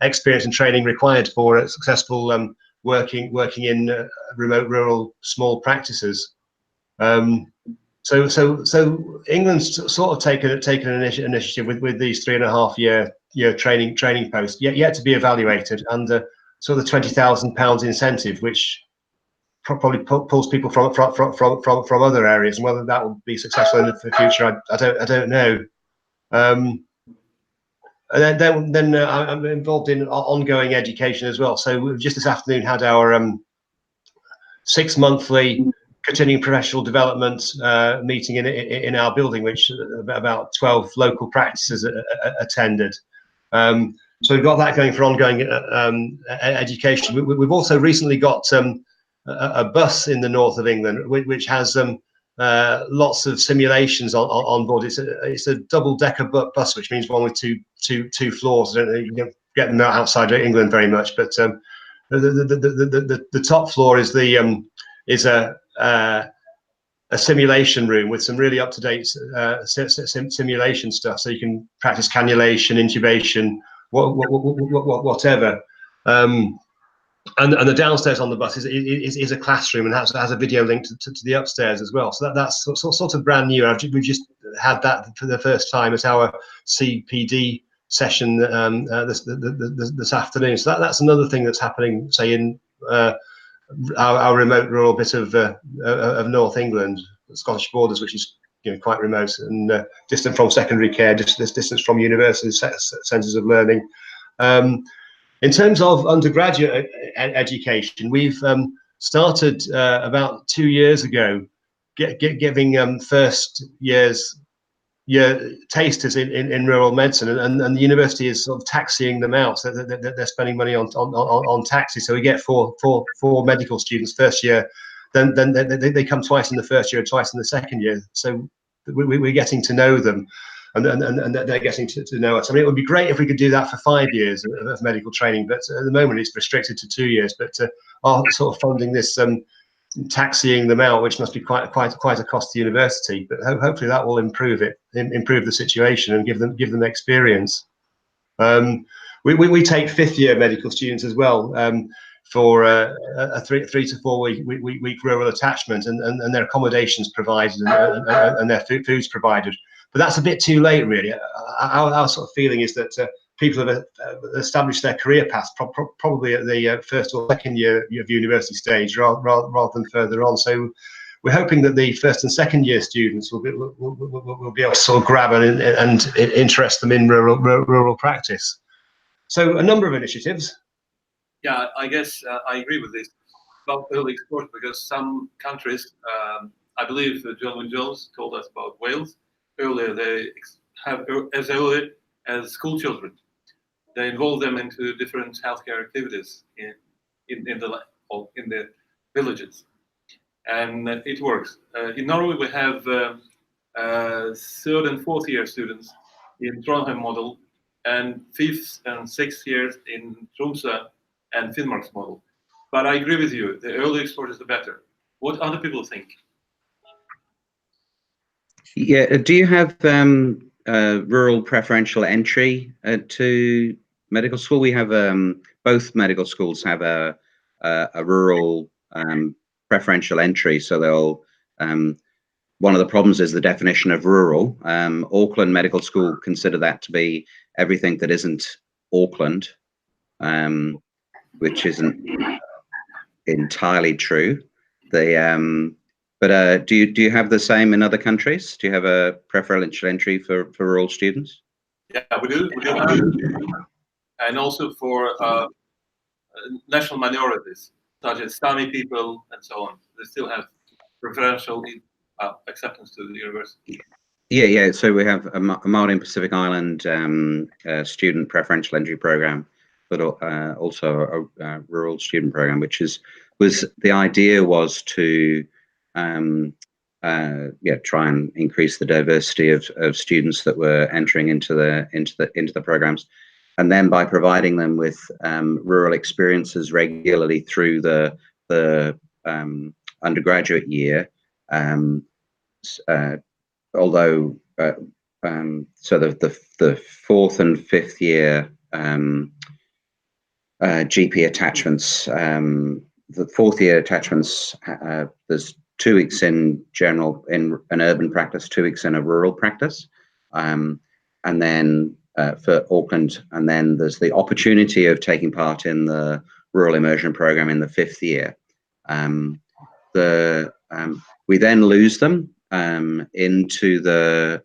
experience and training required for a successful working in remote rural small practices. So England's sort of taken an initiative with these 3.5 year training posts yet to be evaluated, and so the £20,000 incentive, which probably pulls people from other areas, and whether that will be successful in the future, I don't know. And then I'm involved in ongoing education as well. So we've just this afternoon had our 6-monthly continuing professional development meeting in our building, which about 12 local practices attended. So we've got that going for ongoing education. We've also recently got a bus in the north of England, which has lots of simulations on board. It's a double-decker bus, which means one with two floors. I don't know, you don't get them outside England very much, but the top floor is a simulation room with some really up-to-date simulation stuff, so you can practice cannulation, intubation, whatever. And the downstairs on the bus is a classroom, and has a video link to the upstairs as well. So that's sort of brand new. We've just had that for the first time at our CPD session this afternoon. So that's another thing that's happening, say, in our remote rural bit of North England, the Scottish borders, which is quite remote and distant from secondary care, distance from university centres of learning. In terms of undergraduate education, we've started about 2 years ago giving first years tasters in rural medicine, and the university is sort of taxiing them out, so they're spending money on taxis. So we get four medical students first year, then they come twice in the first year, twice in the second year. So we're getting to know them, and they're getting to know us. I mean, it would be great if we could do that for 5 years of medical training, but at the moment it's restricted to 2 years. But are sort of funding this taxiing them out, which must be quite a cost to university, but hopefully that will improve the situation and give them experience. We take 5th year medical students as well. for a 3 to 4 week rural attachment, and their accommodations provided and their food's provided. But that's a bit too late, really. Our sort of feeling is that people have established their career paths probably at the first or second year of university stage rather than further on. So we're hoping that the first and second year students will be able to sort of grab and interest them in rural practice. So a number of initiatives. Yeah, I guess I agree with this about early exposure, because some countries, I believe John Jones told us about Wales earlier, they have as early as school children. They involve them into different healthcare activities in the villages, and it works. In Norway, we have third and fourth year students in Trondheim model, and fifth and sixth years in Tromsø and Finnmark's model. But I agree with you, the early exposure is the better. What other people think? Yeah, do you have rural preferential entry to medical school? We have both medical schools have a rural preferential entry, so they'll one of the problems is the definition of rural. Auckland Medical School consider that to be everything that isn't Auckland, which isn't entirely true. But do you have the same in other countries? Do you have a preferential entry for rural students? Yeah, we do have, and also for national minorities such as Sami people and so on. They still have preferential acceptance to the university. Yeah. So we have a Maori and Pacific Island student preferential entry program, but also a rural student program, which was the idea was to try and increase the diversity of students that were entering into the programs, and then by providing them with rural experiences regularly through the undergraduate year. Although so the fourth and fifth year GP attachments, the fourth year attachments, there's 2 weeks in an urban practice, 2 weeks in a rural practice, and then for Auckland, and then there's the opportunity of taking part in the rural immersion program in the 5th year. We then lose them into the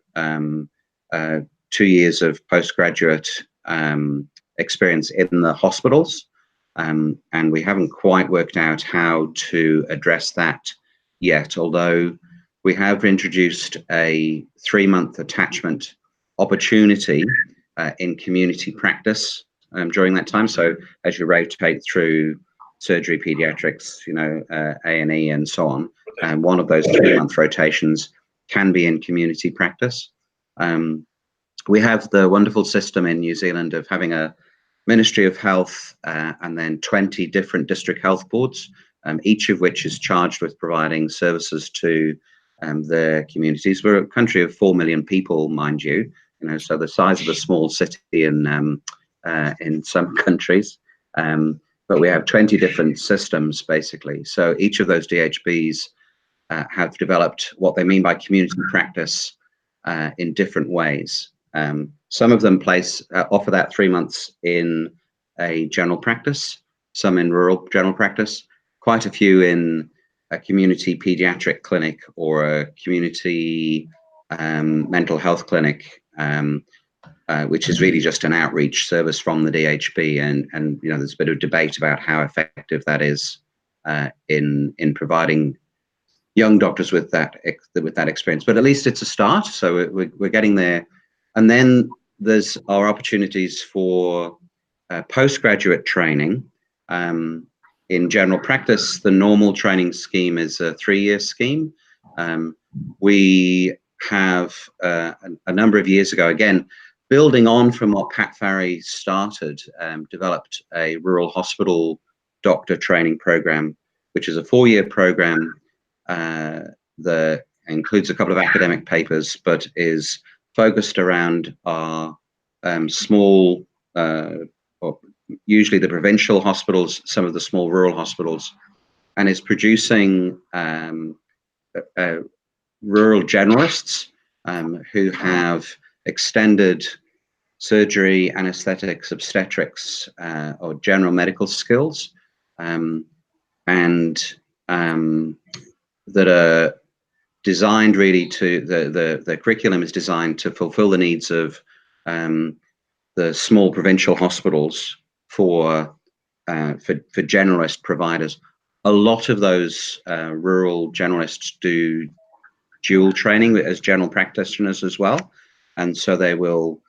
2 years of postgraduate experience in the hospitals, and we haven't quite worked out how to address that yet, although we have introduced a 3-month attachment opportunity in community practice during that time. So as you rotate through surgery, pediatrics, A&E and so on, and one of those 3-month rotations can be in community practice. We have the wonderful system in New Zealand of having a Ministry of Health and then 20 different district health boards, each of which is charged with providing services to their communities. We're a country of 4 million people, mind you, so the size of a small city in some countries. But we have 20 different systems, basically. So each of those DHBs have developed what they mean by community practice in different ways. Some of them offer that 3 months in a general practice, some in rural general practice, quite a few in a community pediatric clinic or a community mental health clinic, which is really just an outreach service from the DHB. And there's a bit of debate about how effective that is in providing young doctors with that experience. But at least it's a start. So we're getting there. And then there's our opportunities for postgraduate training. In general practice, the normal training scheme is a 3-year scheme. We have a number of years ago, again, building on from what Pat Farry started, developed a rural hospital doctor training program, which is a 4-year program that includes a couple of academic papers, but is focused around our small or usually the provincial hospitals, some of the small rural hospitals, and is producing rural generalists who have extended surgery, anesthetics, obstetrics, or general medical skills, and that are designed really to, the curriculum is designed to fulfill the needs of the small provincial hospitals for generalist providers. A lot of those rural generalists do dual training as general practitioners as well, and so they will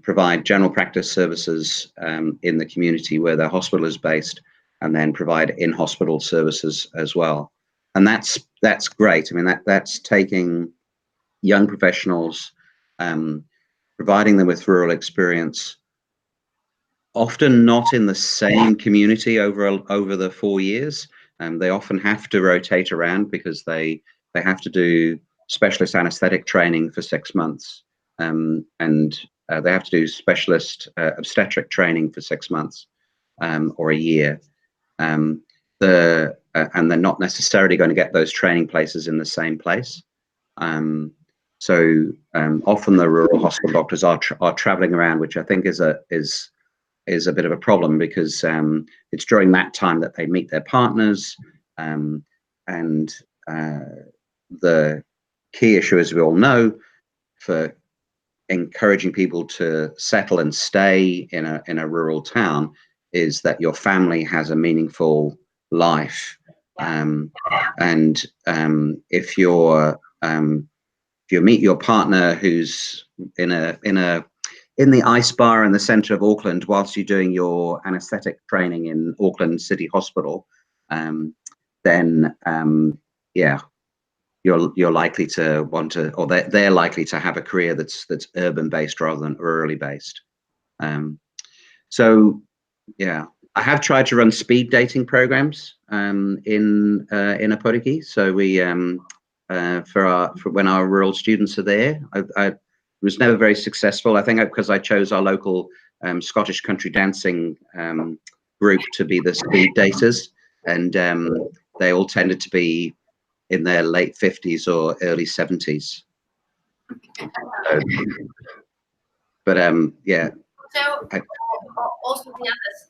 provide general practice services in the community where their hospital is based, and then provide in-hospital services as well. And that's great. I mean, that's taking young professionals, providing them with rural experience, often not in the same community over the 4 years. They often have to rotate around because they have to do specialist anesthetic training for 6 months, and they have to do specialist obstetric training for 6 months or a year. And they're not necessarily going to get those training places in the same place. So often the rural hospital doctors are traveling around, which I think is a bit of a problem, because it's during that time that they meet their partners, and the key issue, as we all know, for encouraging people to settle and stay in a rural town is that your family has a meaningful life. And if you meet your partner who's in the ice bar in the center of Auckland whilst you're doing your anesthetic training in Auckland City Hospital, then yeah, you're likely to want to, or they're likely to have a career that's urban based rather than rurally based. So yeah, I have tried to run speed dating programs in Aporiki. So we for when our rural students are there, I was never very successful. I think because I chose our local Scottish country dancing group to be the speed daters, and they all tended to be in their late 50s or early 70s. But yeah. So also the others,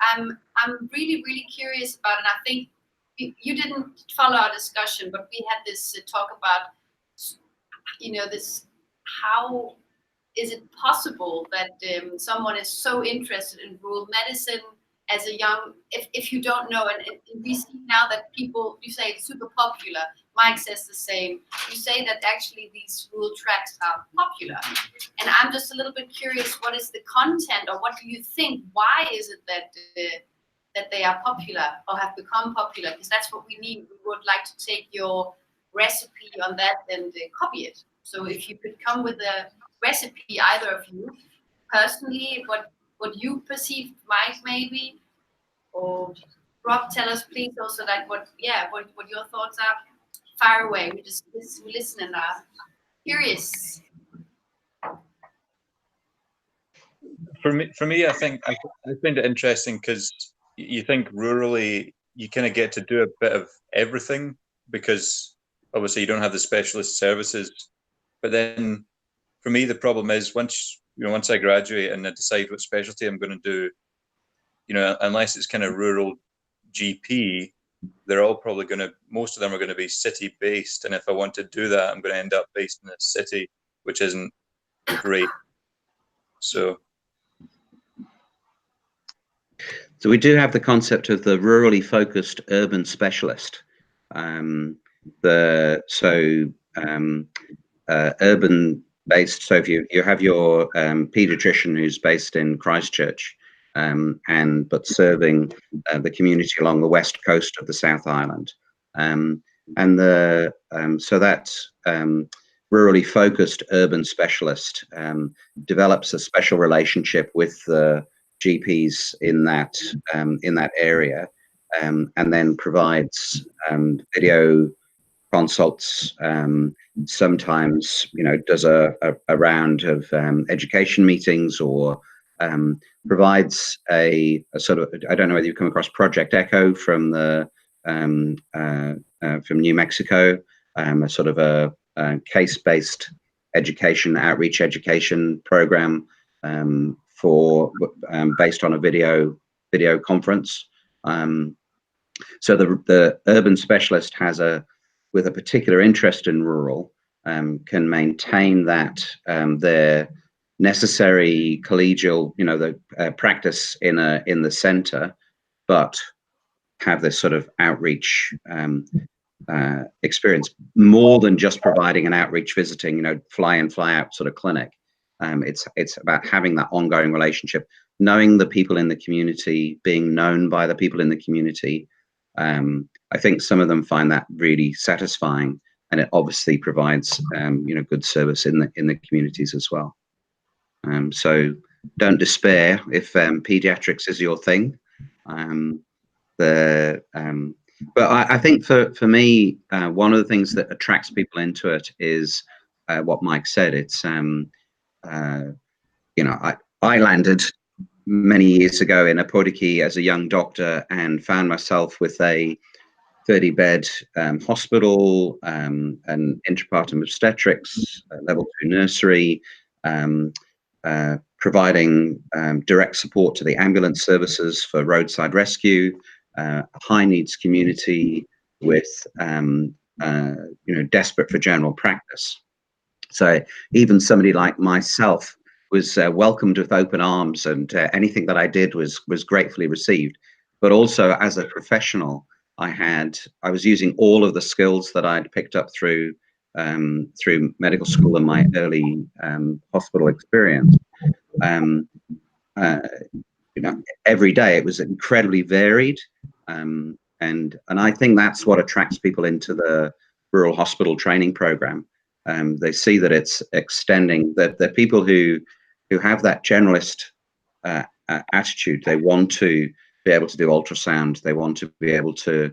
I'm really curious about, and I think you didn't follow our discussion, but we had this talk about, this, how is it possible that someone is so interested in rural medicine as a young, if you don't know, and we see now that people, you say it's super popular, Mike says the same, you say that actually these rural tracks are popular. And I'm just a little bit curious, what is the content, or what do you think, why is it that they are popular or have become popular? Because that's what we need. We would like to take your recipe on that and copy it. So if you could come with a recipe, either of you, personally, what you perceived, Mike, maybe, or Rob, tell us please also like what your thoughts are. Far away, we listen and are curious. For me, I think I find it interesting because you think rurally you kind of get to do a bit of everything, because obviously you don't have the specialist services. But then for me, the problem is once I graduate and I decide what specialty I'm going to do, unless it's kind of rural GP, they're all probably most of them are going to be city based. And if I want to do that, I'm going to end up based in a city, which isn't great. So we do have the concept of the rurally focused urban specialist. Urban based. So if you have your pediatrician who's based in Christchurch, but serving the community along the west coast of the South Island, so that rurally focused urban specialist develops a special relationship with the GPs in that area, and then provides video consults. Sometimes does a round of education meetings, or provides a sort of, I don't know whether you've come across Project Echo from the from New Mexico, a sort of a case-based outreach education program for based on a video conference. So the urban specialist has with a particular interest in rural, can maintain that their necessary collegial, the practice in the center, but have this sort of outreach experience, more than just providing an outreach visiting, fly in, fly out sort of clinic. It's about having that ongoing relationship, knowing the people in the community, being known by the people in the community. I think some of them find that really satisfying, and it obviously provides good service in the communities as well. So don't despair if pediatrics is your thing. But I think for me, one of the things that attracts people into it is what Mike said. It's I landed many years ago in Apodiki as a young doctor and found myself with a 30-bed hospital, and intrapartum obstetrics, level 2 nursery, providing direct support to the ambulance services for roadside rescue, high needs community with desperate for general practice. So even somebody like myself was welcomed with open arms, and anything that I did was gratefully received. But also as a professional, I was using all of the skills that I'd picked up through medical school and my early hospital experience. Every day it was incredibly varied, and I think that's what attracts people into the rural hospital training program. They see that it's extending, that the people who have that generalist attitude, they want to be able to do ultrasound, they want to be able to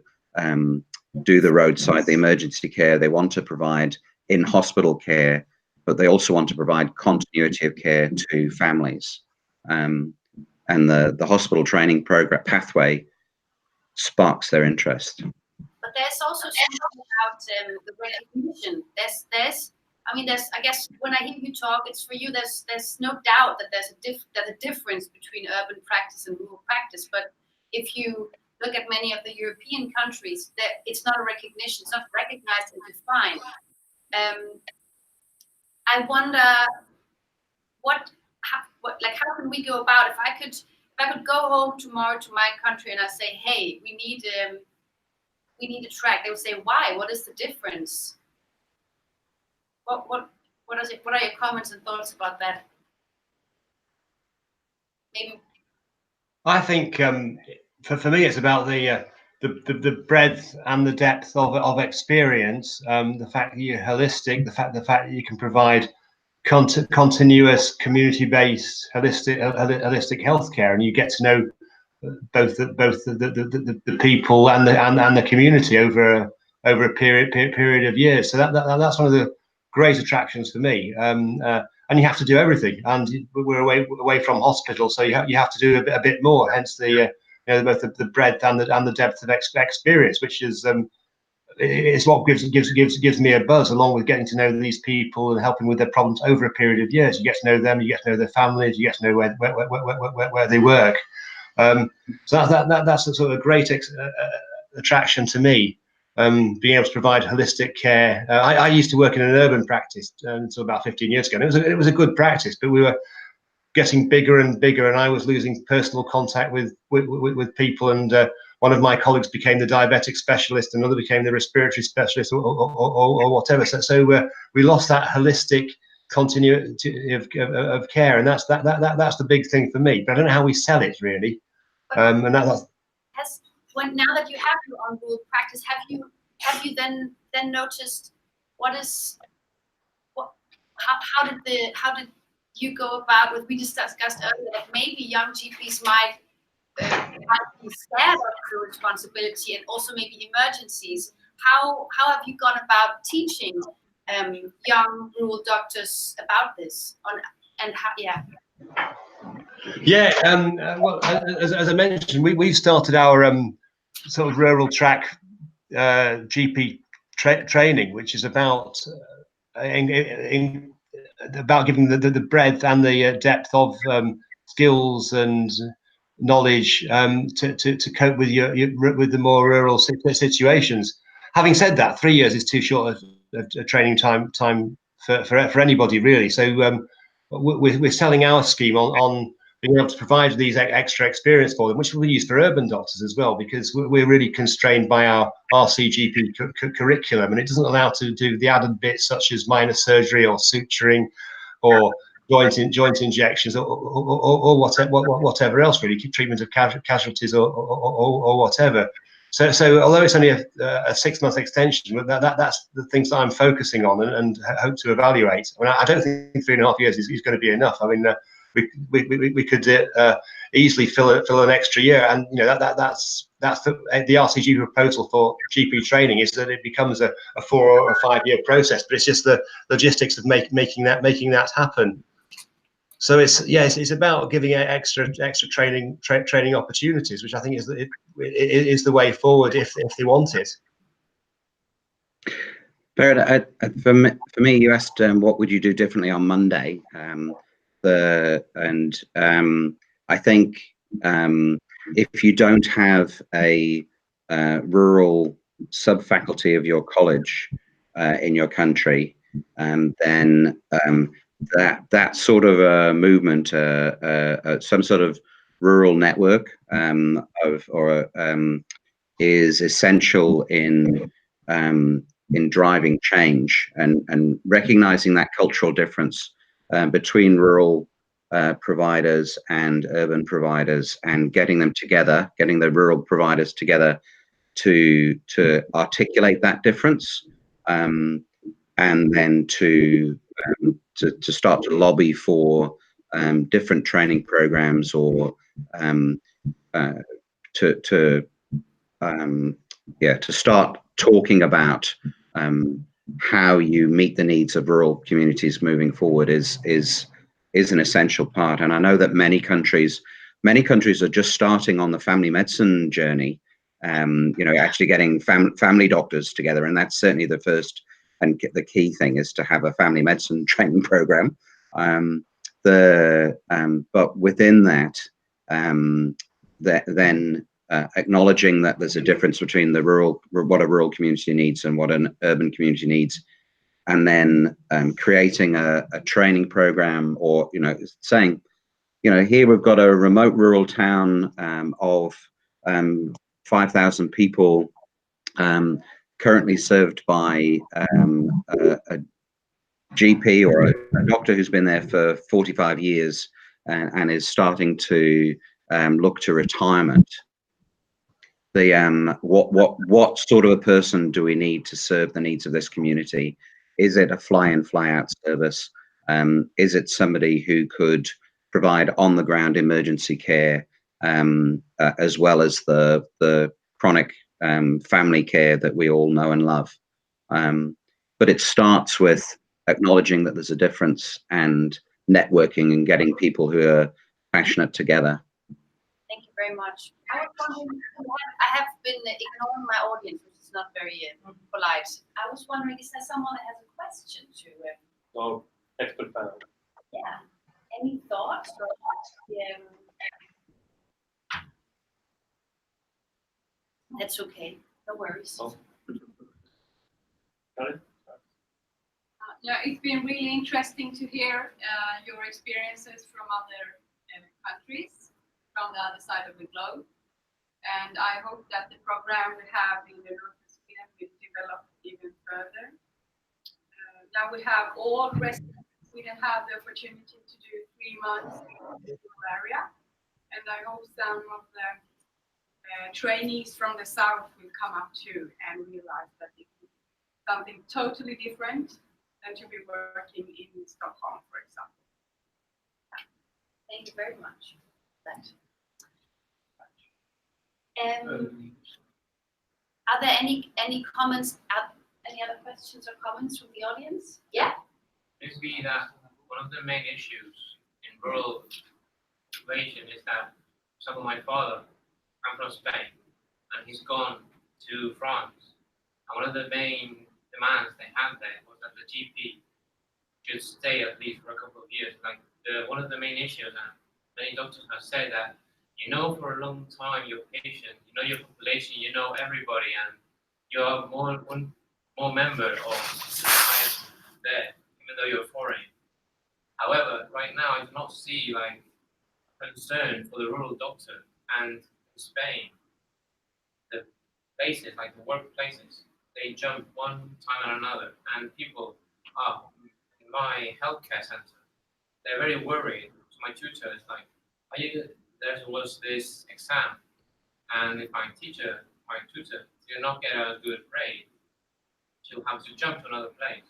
do the roadside, the emergency care, they want to provide in-hospital care, but they also want to provide continuity of care to families. And the hospital training program pathway sparks their interest. But there's also something about the recognition. I guess when I hear you talk, it's for you. There's no doubt that there's a difference between urban practice and rural practice. But if you look at many of the European countries, it's not a recognition. It's not recognized and defined. I wonder how can we go about if I could go home tomorrow to my country and I say, hey, we need a track. They would say, why? What is the difference? What is it? What are your comments and thoughts about that? Maybe. I think for me, it's about the breadth and the depth of experience. The fact that you're holistic, the fact that you can provide continuous, community-based, holistic healthcare, and you get to know both the people and the community over a period of years. So that's one of the great attractions for me. And you have to do everything, and we're away from hospital, so you have to do a bit more. Hence both the breadth and the depth of experience, which is what gives me a buzz, along with getting to know these people and helping with their problems over a period of years. You get to know them, you get to know their families, you get to know where they work. So that's a sort of great attraction to me. Being able to provide holistic care. I used to work in an urban practice until about 15 years ago. And it was a good practice, but we were getting bigger and bigger, and I was losing personal contact with people. And one of my colleagues became the diabetic specialist, another became the respiratory specialist, or whatever. So we lost that holistic continuity of care, and that's the big thing for me. But I don't know how we sell it really. And that's. Now that you have your own rural practice, have you then noticed how did you go about with, we just discussed earlier that maybe young GPs might be scared of the responsibility and also maybe emergencies. How have you gone about teaching young rural doctors about this? Yeah, well, as I mentioned, we've started our sort of rural track GP training, which is about about giving the breadth and the depth of skills and knowledge to cope with with the more rural situations. Having said that, 3 years is too short a training time for anybody really. So we're selling our scheme on being able to provide these extra experience for them, which we'll use for urban doctors as well, because we're really constrained by our RCGP curriculum, and it doesn't allow to do the added bits such as minor surgery or suturing or joint injections or whatever else really, treatment of casualties or whatever. So although it's only a 6 month extension, that's the things that I'm focusing on and hope to evaluate. I mean, I don't think 3.5 years is going to be enough. I mean, we could easily fill an extra year, and you know that's the RCG proposal for GP training is that it becomes a 4 or 5 year process, but it's just the logistics of making that happen. So it's about giving extra training opportunities, which I think is the way forward if they want it. Barrett, for me, you asked what would you do differently on Monday, I think if you don't have a rural sub-faculty of your college in your country, then that sort of a movement, some sort of rural network is essential in driving change and recognizing that cultural difference between rural providers and urban providers, and getting them together, getting the rural providers together to articulate that difference, and then to start to lobby for different training programs or to start talking about how you meet the needs of rural communities moving forward is an essential part. And I know that many countries are just starting on the family medicine journey, actually getting family doctors together, and that's certainly the first and the key thing is to have a family medicine training program. But within that, then acknowledging that there's a difference between what a rural community needs and what an urban community needs, and then creating a training program, or saying, here we've got a remote rural town of 5,000 people, currently served by a GP or a doctor who's been there for 45 years and is starting to look to retirement. What sort of a person do we need to serve the needs of this community? Is it a fly-in, fly-out service? Is it somebody who could provide on-the-ground emergency care, as well as the chronic family care that we all know and love? But it starts with acknowledging that there's a difference and networking and getting people who are passionate together. Thank you very much. I have been ignoring my audience, which is not very polite. I was wondering, is there someone that has a question to? No, expert panel. Yeah. Any thoughts? That's okay. No worries. Oh. Yeah, it's been really interesting to hear your experiences from other countries, from the other side of the globe. And I hope that the program we have in the Rural Café will develop even further. Now we have all residents in Sweden have the opportunity to do 3 months in the rural area. And I hope some of the trainees from the south will come up too and realize that it is something totally different than to be working in Stockholm, for example. Thank you very much. Are there any comments? Any other questions or comments from the audience? Yeah. Maybe that one of the main issues in rural situation is that, for example, my father, I'm from Spain, and he's gone to France. And one of the main demands they had there was that the GP should stay at least for a couple of years. Like one of the main issues, and many doctors have said that, you know, for a long time your patient, you know your population, you know everybody, and you are one more member of society there, even though you're foreign. However, right now I do not see like concern for the rural doctor, and in Spain, the places, like the workplaces, they jump one time or another, and people are in my healthcare center. They're very worried. So my tutor is like, there was this exam, and if my tutor did not get a good grade, she'll have to jump to another place.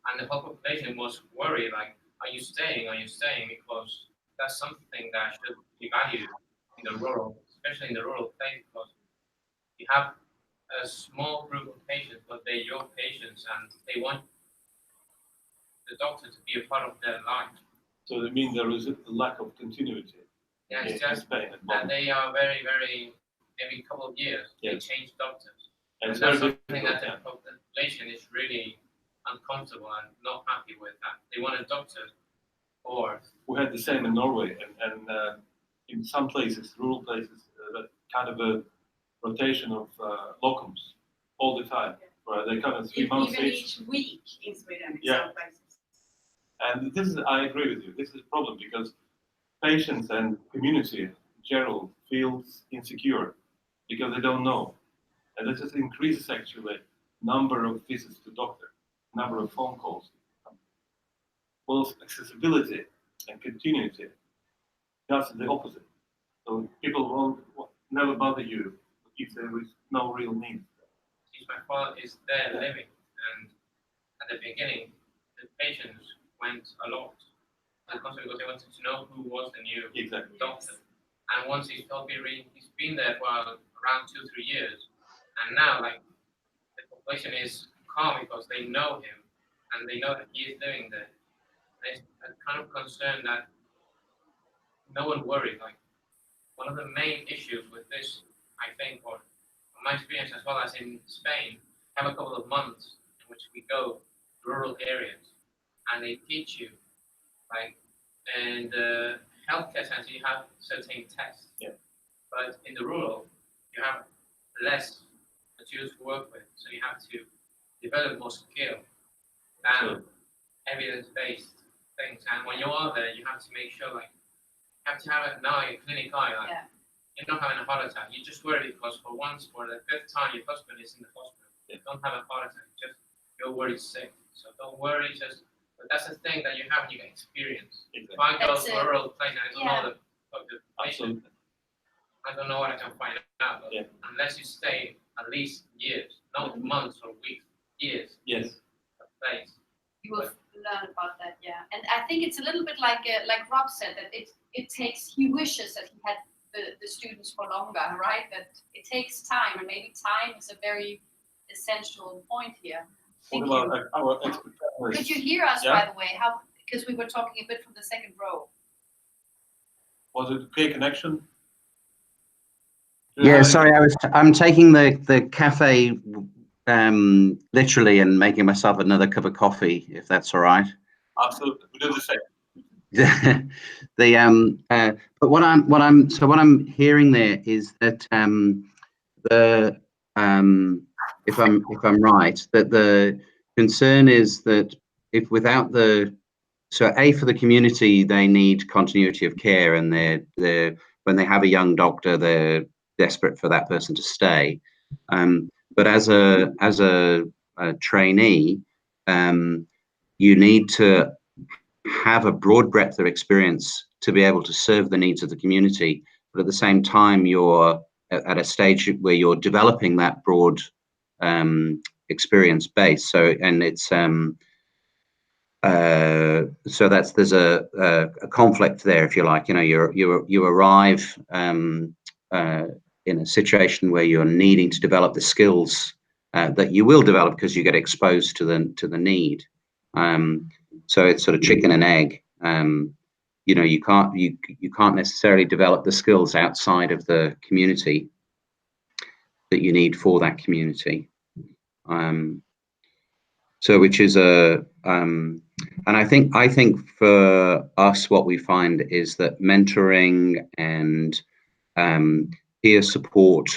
And the whole population was worried, like, are you staying? Are you staying? Because that's something that should be valued in the rural, especially in the rural place, because you have a small group of patients, but they're your patients, and they want the doctor to be a part of their life. So it means there is a lack of continuity. Yeah, it's in just Spain that they are very, very, every couple of years, they Yes. change doctors. And And it's that's very something that difficult, the population is really uncomfortable and not happy with that. They want a doctor or We had the same in Norway, and in some places, rural places, that kind of a rotation of locums all the time, where they come in 3 months Even each. each week in Sweden, in Yeah. some places. And this is, I agree with you, this is a problem because patients and community in general feels insecure because they don't know. And this just increases actually number of visits to doctor, number of phone calls. Well, accessibility and continuity, that's the opposite. So people won't never bother you if there is no real need. since my father is there living, and at the beginning, the patients went a lot. Because they wanted to know who was the new doctor. And once he's been there for around 2-3 years, and now like the population is calm because they know him and they know that he is living there. There's a kind of concern that no one worries. Like one of the main issues with this, I think, or from my experience as well as in Spain, have a couple of months in which we go to rural areas and they teach you, like in the healthcare center you have certain tests, but in the rural you have less materials to work with, so you have to develop more skill and evidence-based things. And when you are there, you have to make sure, like, you have to have an eye, a clinic eye, like, you're not having a heart attack. You just worry because for once, for the 5th time, your husband is in the hospital. You don't have a heart attack, just you're worried sick. So don't worry, but that's the thing that you have when you get experience. If I go to a rural place and I don't know the patient, I don't know what I can find out. But unless you stay at least years, not months or weeks, years. Yes. A place. You will learn about that, yeah. And I think it's a little bit like Rob said, that it takes, he wishes that he had the students for longer, right? That it takes time, and maybe time is a very essential point here. What about our expert panelists? Could you hear us, by the way? How, because we were talking a bit from the second row. Was it okay connection? Yeah, sorry, I'm taking the cafe literally and making myself another cup of coffee, if that's all right. Absolutely, we do the same. But what I'm hearing there is that if I'm right, that the concern is that if without for the community, they need continuity of care, and they're when they have a young doctor, they're desperate for that person to stay. But as a trainee, you need to have a broad breadth of experience to be able to serve the needs of the community. But at the same time, you're at a stage where you're developing that broad experience base. So, and it's so there's a conflict there, if you like. You know, you arrive in a situation where you're needing to develop the skills that you will develop because you get exposed to the need. So it's sort of chicken and egg. you know, you can't necessarily develop the skills outside of the community that you need for that community. So which is and I think for us, what we find is that mentoring and peer support,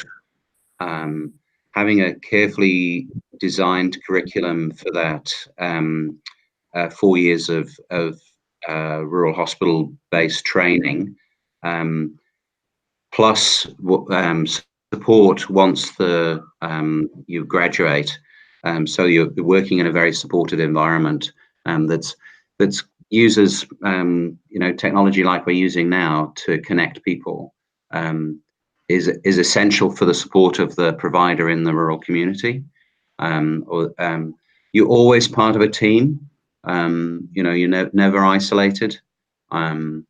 having a carefully designed curriculum for that 4 years of rural hospital-based training, plus support once you graduate. So you're working in a very supported environment that uses you know, technology like we're using now to connect people, is essential for the support of the provider in the rural community. You're always part of a team. You know, you're never isolated. And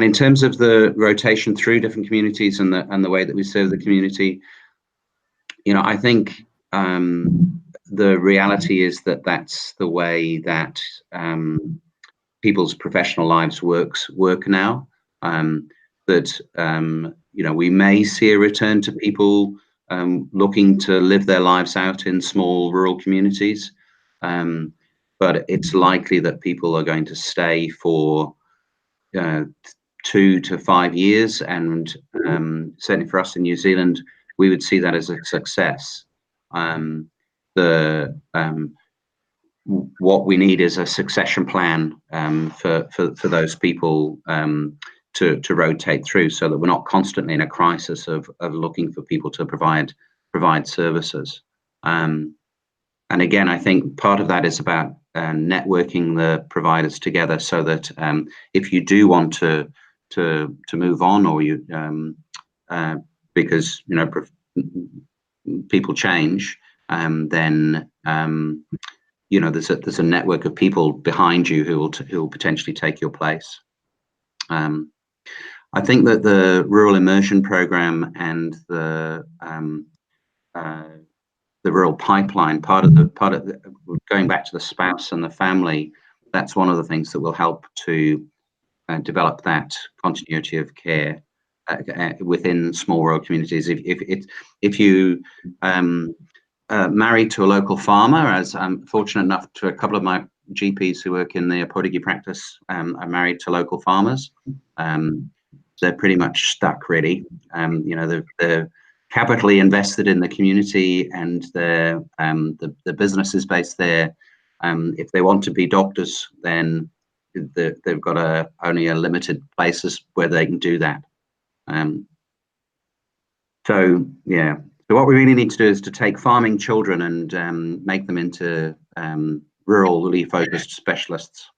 in terms of the rotation through different communities and the way that we serve the community, you know, I think the reality is that that's the way that people's professional lives work now. That you know, we may see a return to people looking to live their lives out in small rural communities, but it's likely that people are going to stay for 2 to 5 years, and certainly for us in New Zealand, we would see that as a success. What we need is a succession plan for those people to rotate through, so that we're not constantly in a crisis of looking for people to provide services. And again, I think part of that is about networking the providers together, so that if you do want to move on, or you because you know people change, then you know, there's a network of people behind you who will potentially take your place. I think that the rural immersion program and the rural pipeline, part of going back to the spouse and the family, that's one of the things that will help to develop that continuity of care within small rural communities. If you married to a local farmer, as I'm fortunate enough to, a couple of my GPs who work in the Portuguese practice are married to local farmers. They're pretty much stuck, really. You know, they're capitally invested in the community, and the business is based there. If they want to be doctors, then they've got only a limited places where they can do that. So yeah. So what we really need to do is to take farming children and make them into rurally focused specialists.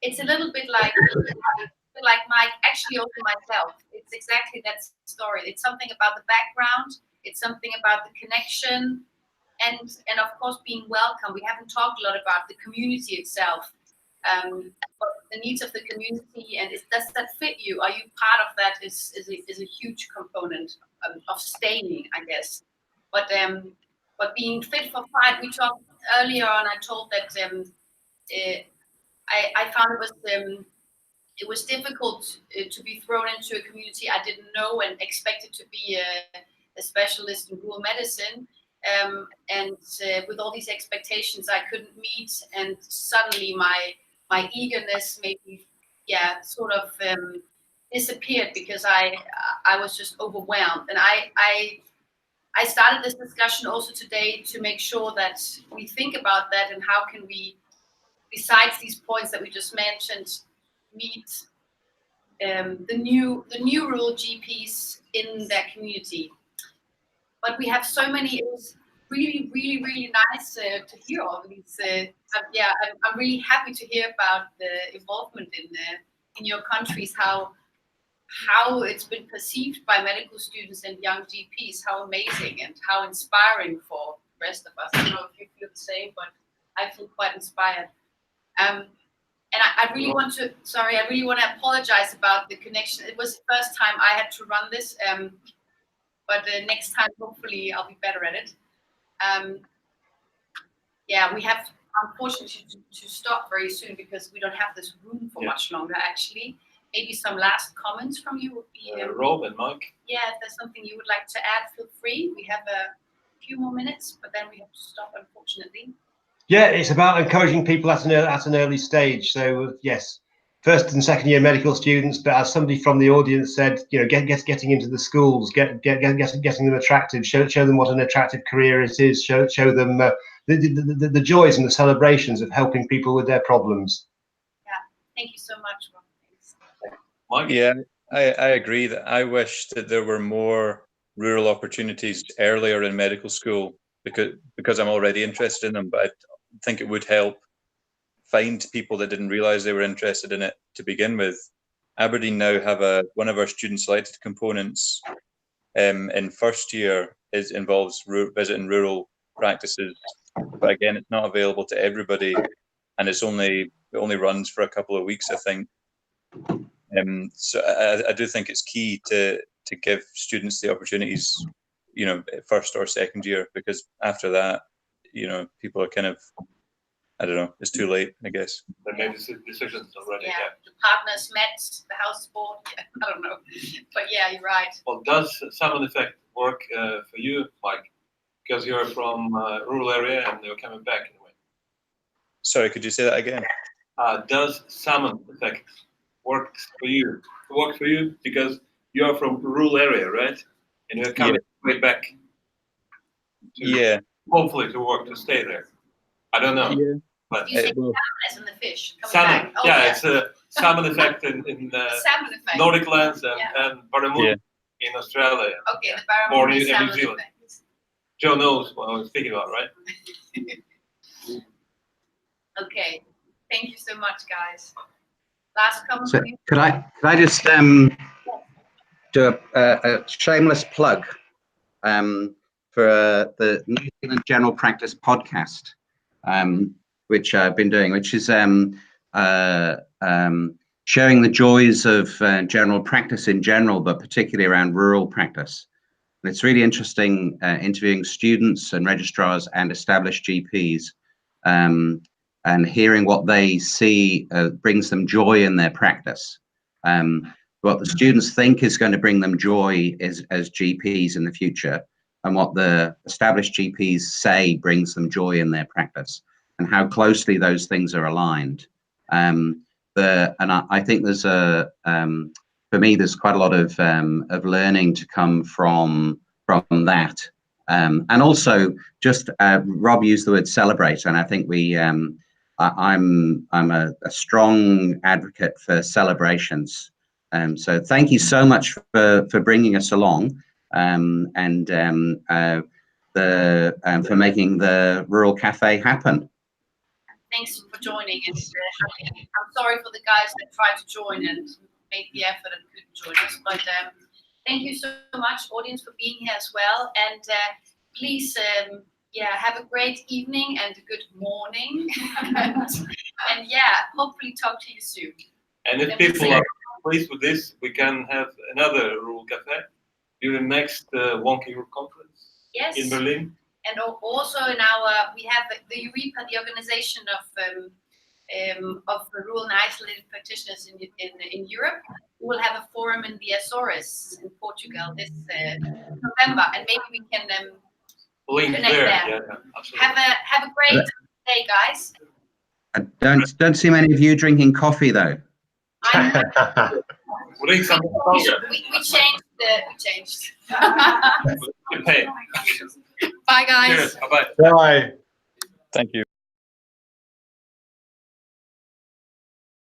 It's a little bit like Mike, actually also myself. It's exactly that story. It's something about the background. It's something about the connection, and of course being welcome. We haven't talked a lot about the community itself, but the needs of the community, and does that fit you? Are you part of that? Is a huge component of staying, I guess. But being fit for fight, we talked earlier on. I told that I found it was difficult to be thrown into a community I didn't know and expected to be a specialist in rural medicine, and with all these expectations I couldn't meet, and suddenly my eagerness maybe sort of disappeared, because I was just overwhelmed. And I started this discussion also today to make sure that we think about that, and how can we, besides these points that we just mentioned, meet the new rural GPs in their community. But we have so many. It was really, really, really nice to hear all these. I'm really happy to hear about the involvement in your countries, how it's been perceived by medical students and young GPs, how amazing and how inspiring for the rest of us. I don't know if you feel the same, but I feel quite inspired. And I really want to apologize about the connection. It was the first time I had to run this, but next time hopefully I'll be better at it. We have unfortunately to stop very soon because we don't have this room for much longer. Actually, maybe some last comments from you would be. Rob and Mike. Yeah, if there's something you would like to add, feel free. We have a few more minutes, but then we have to stop, unfortunately. Yeah, it's about encouraging people at an early stage. So yes, first and second year medical students, but as somebody from the audience said, you know, getting into the schools, getting them attractive, show them what an attractive career it is, show them the joys and the celebrations of helping people with their problems. Yeah, thank you so much, Rob. Mike? Yeah, I agree that I wish that there were more rural opportunities earlier in medical school because I'm already interested in them, but I think it would help find people that didn't realize they were interested in it to begin with. Aberdeen now have one of our student selected components in first year involves visiting rural practices, but again, it's not available to everybody, and it only runs for a couple of weeks, I think. So I do think it's key to give students the opportunities, you know, first or second year, because after that, you know, people are kind of, I don't know, it's too late, I guess. They made decisions already. Yeah, the partners met, the house board. Yeah, I don't know, but yeah, you're right. Well, does salmon effect work for you, Mike? Because you're from a rural area and you're coming back in a way. Sorry, could you say that again? Does salmon effect work for you? Work for you because you're from a rural area, right? And you're coming way back. Hopefully to work to stay there. I don't know. Yeah. But you say salmon as in the fish. Salmon. Oh, yeah, it's a salmon effect in salmon effect. Nordic lands and Barramundi in Australia. Okay, the Barramundi or in salmon New Zealand. effect. Joe knows what I was speaking about, right? Okay, thank you so much, guys. Last comment. So could I just do a shameless plug for the New Zealand General Practice podcast, which I've been doing, which is showing the joys of general practice in general, but particularly around rural practice. And it's really interesting interviewing students and registrars and established GPs and hearing what they see brings them joy in their practice. What the students think is going to bring them joy as GPs in the future, and what the established GPs say brings them joy in their practice, and how closely those things are aligned. And I think there's for me, there's quite a lot of learning to come from that. And also, just Rob used the word celebrate, and I think I'm a strong advocate for celebrations. So thank you so much for bringing us along, and for making the Rural Cafe happen. Thanks for joining, and I'm sorry for the guys that tried to join and made the effort and couldn't join us, but thank you so much, audience, for being here as well, and please have a great evening and a good morning, and hopefully talk to you soon. And if people are pleased with this, we can have another Rural Cafe during next WONCA Europe Conference in Berlin. And also in our, we have the EUREPA, the organization of rural and isolated practitioners in Europe. We will have a forum in the Azores in Portugal this November, and maybe we can connect there. Yeah, absolutely. Have a great day, guys. I don't see many of you drinking coffee though. We changed. Okay. Bye, guys. Cheers. Bye. Bye. Thank you.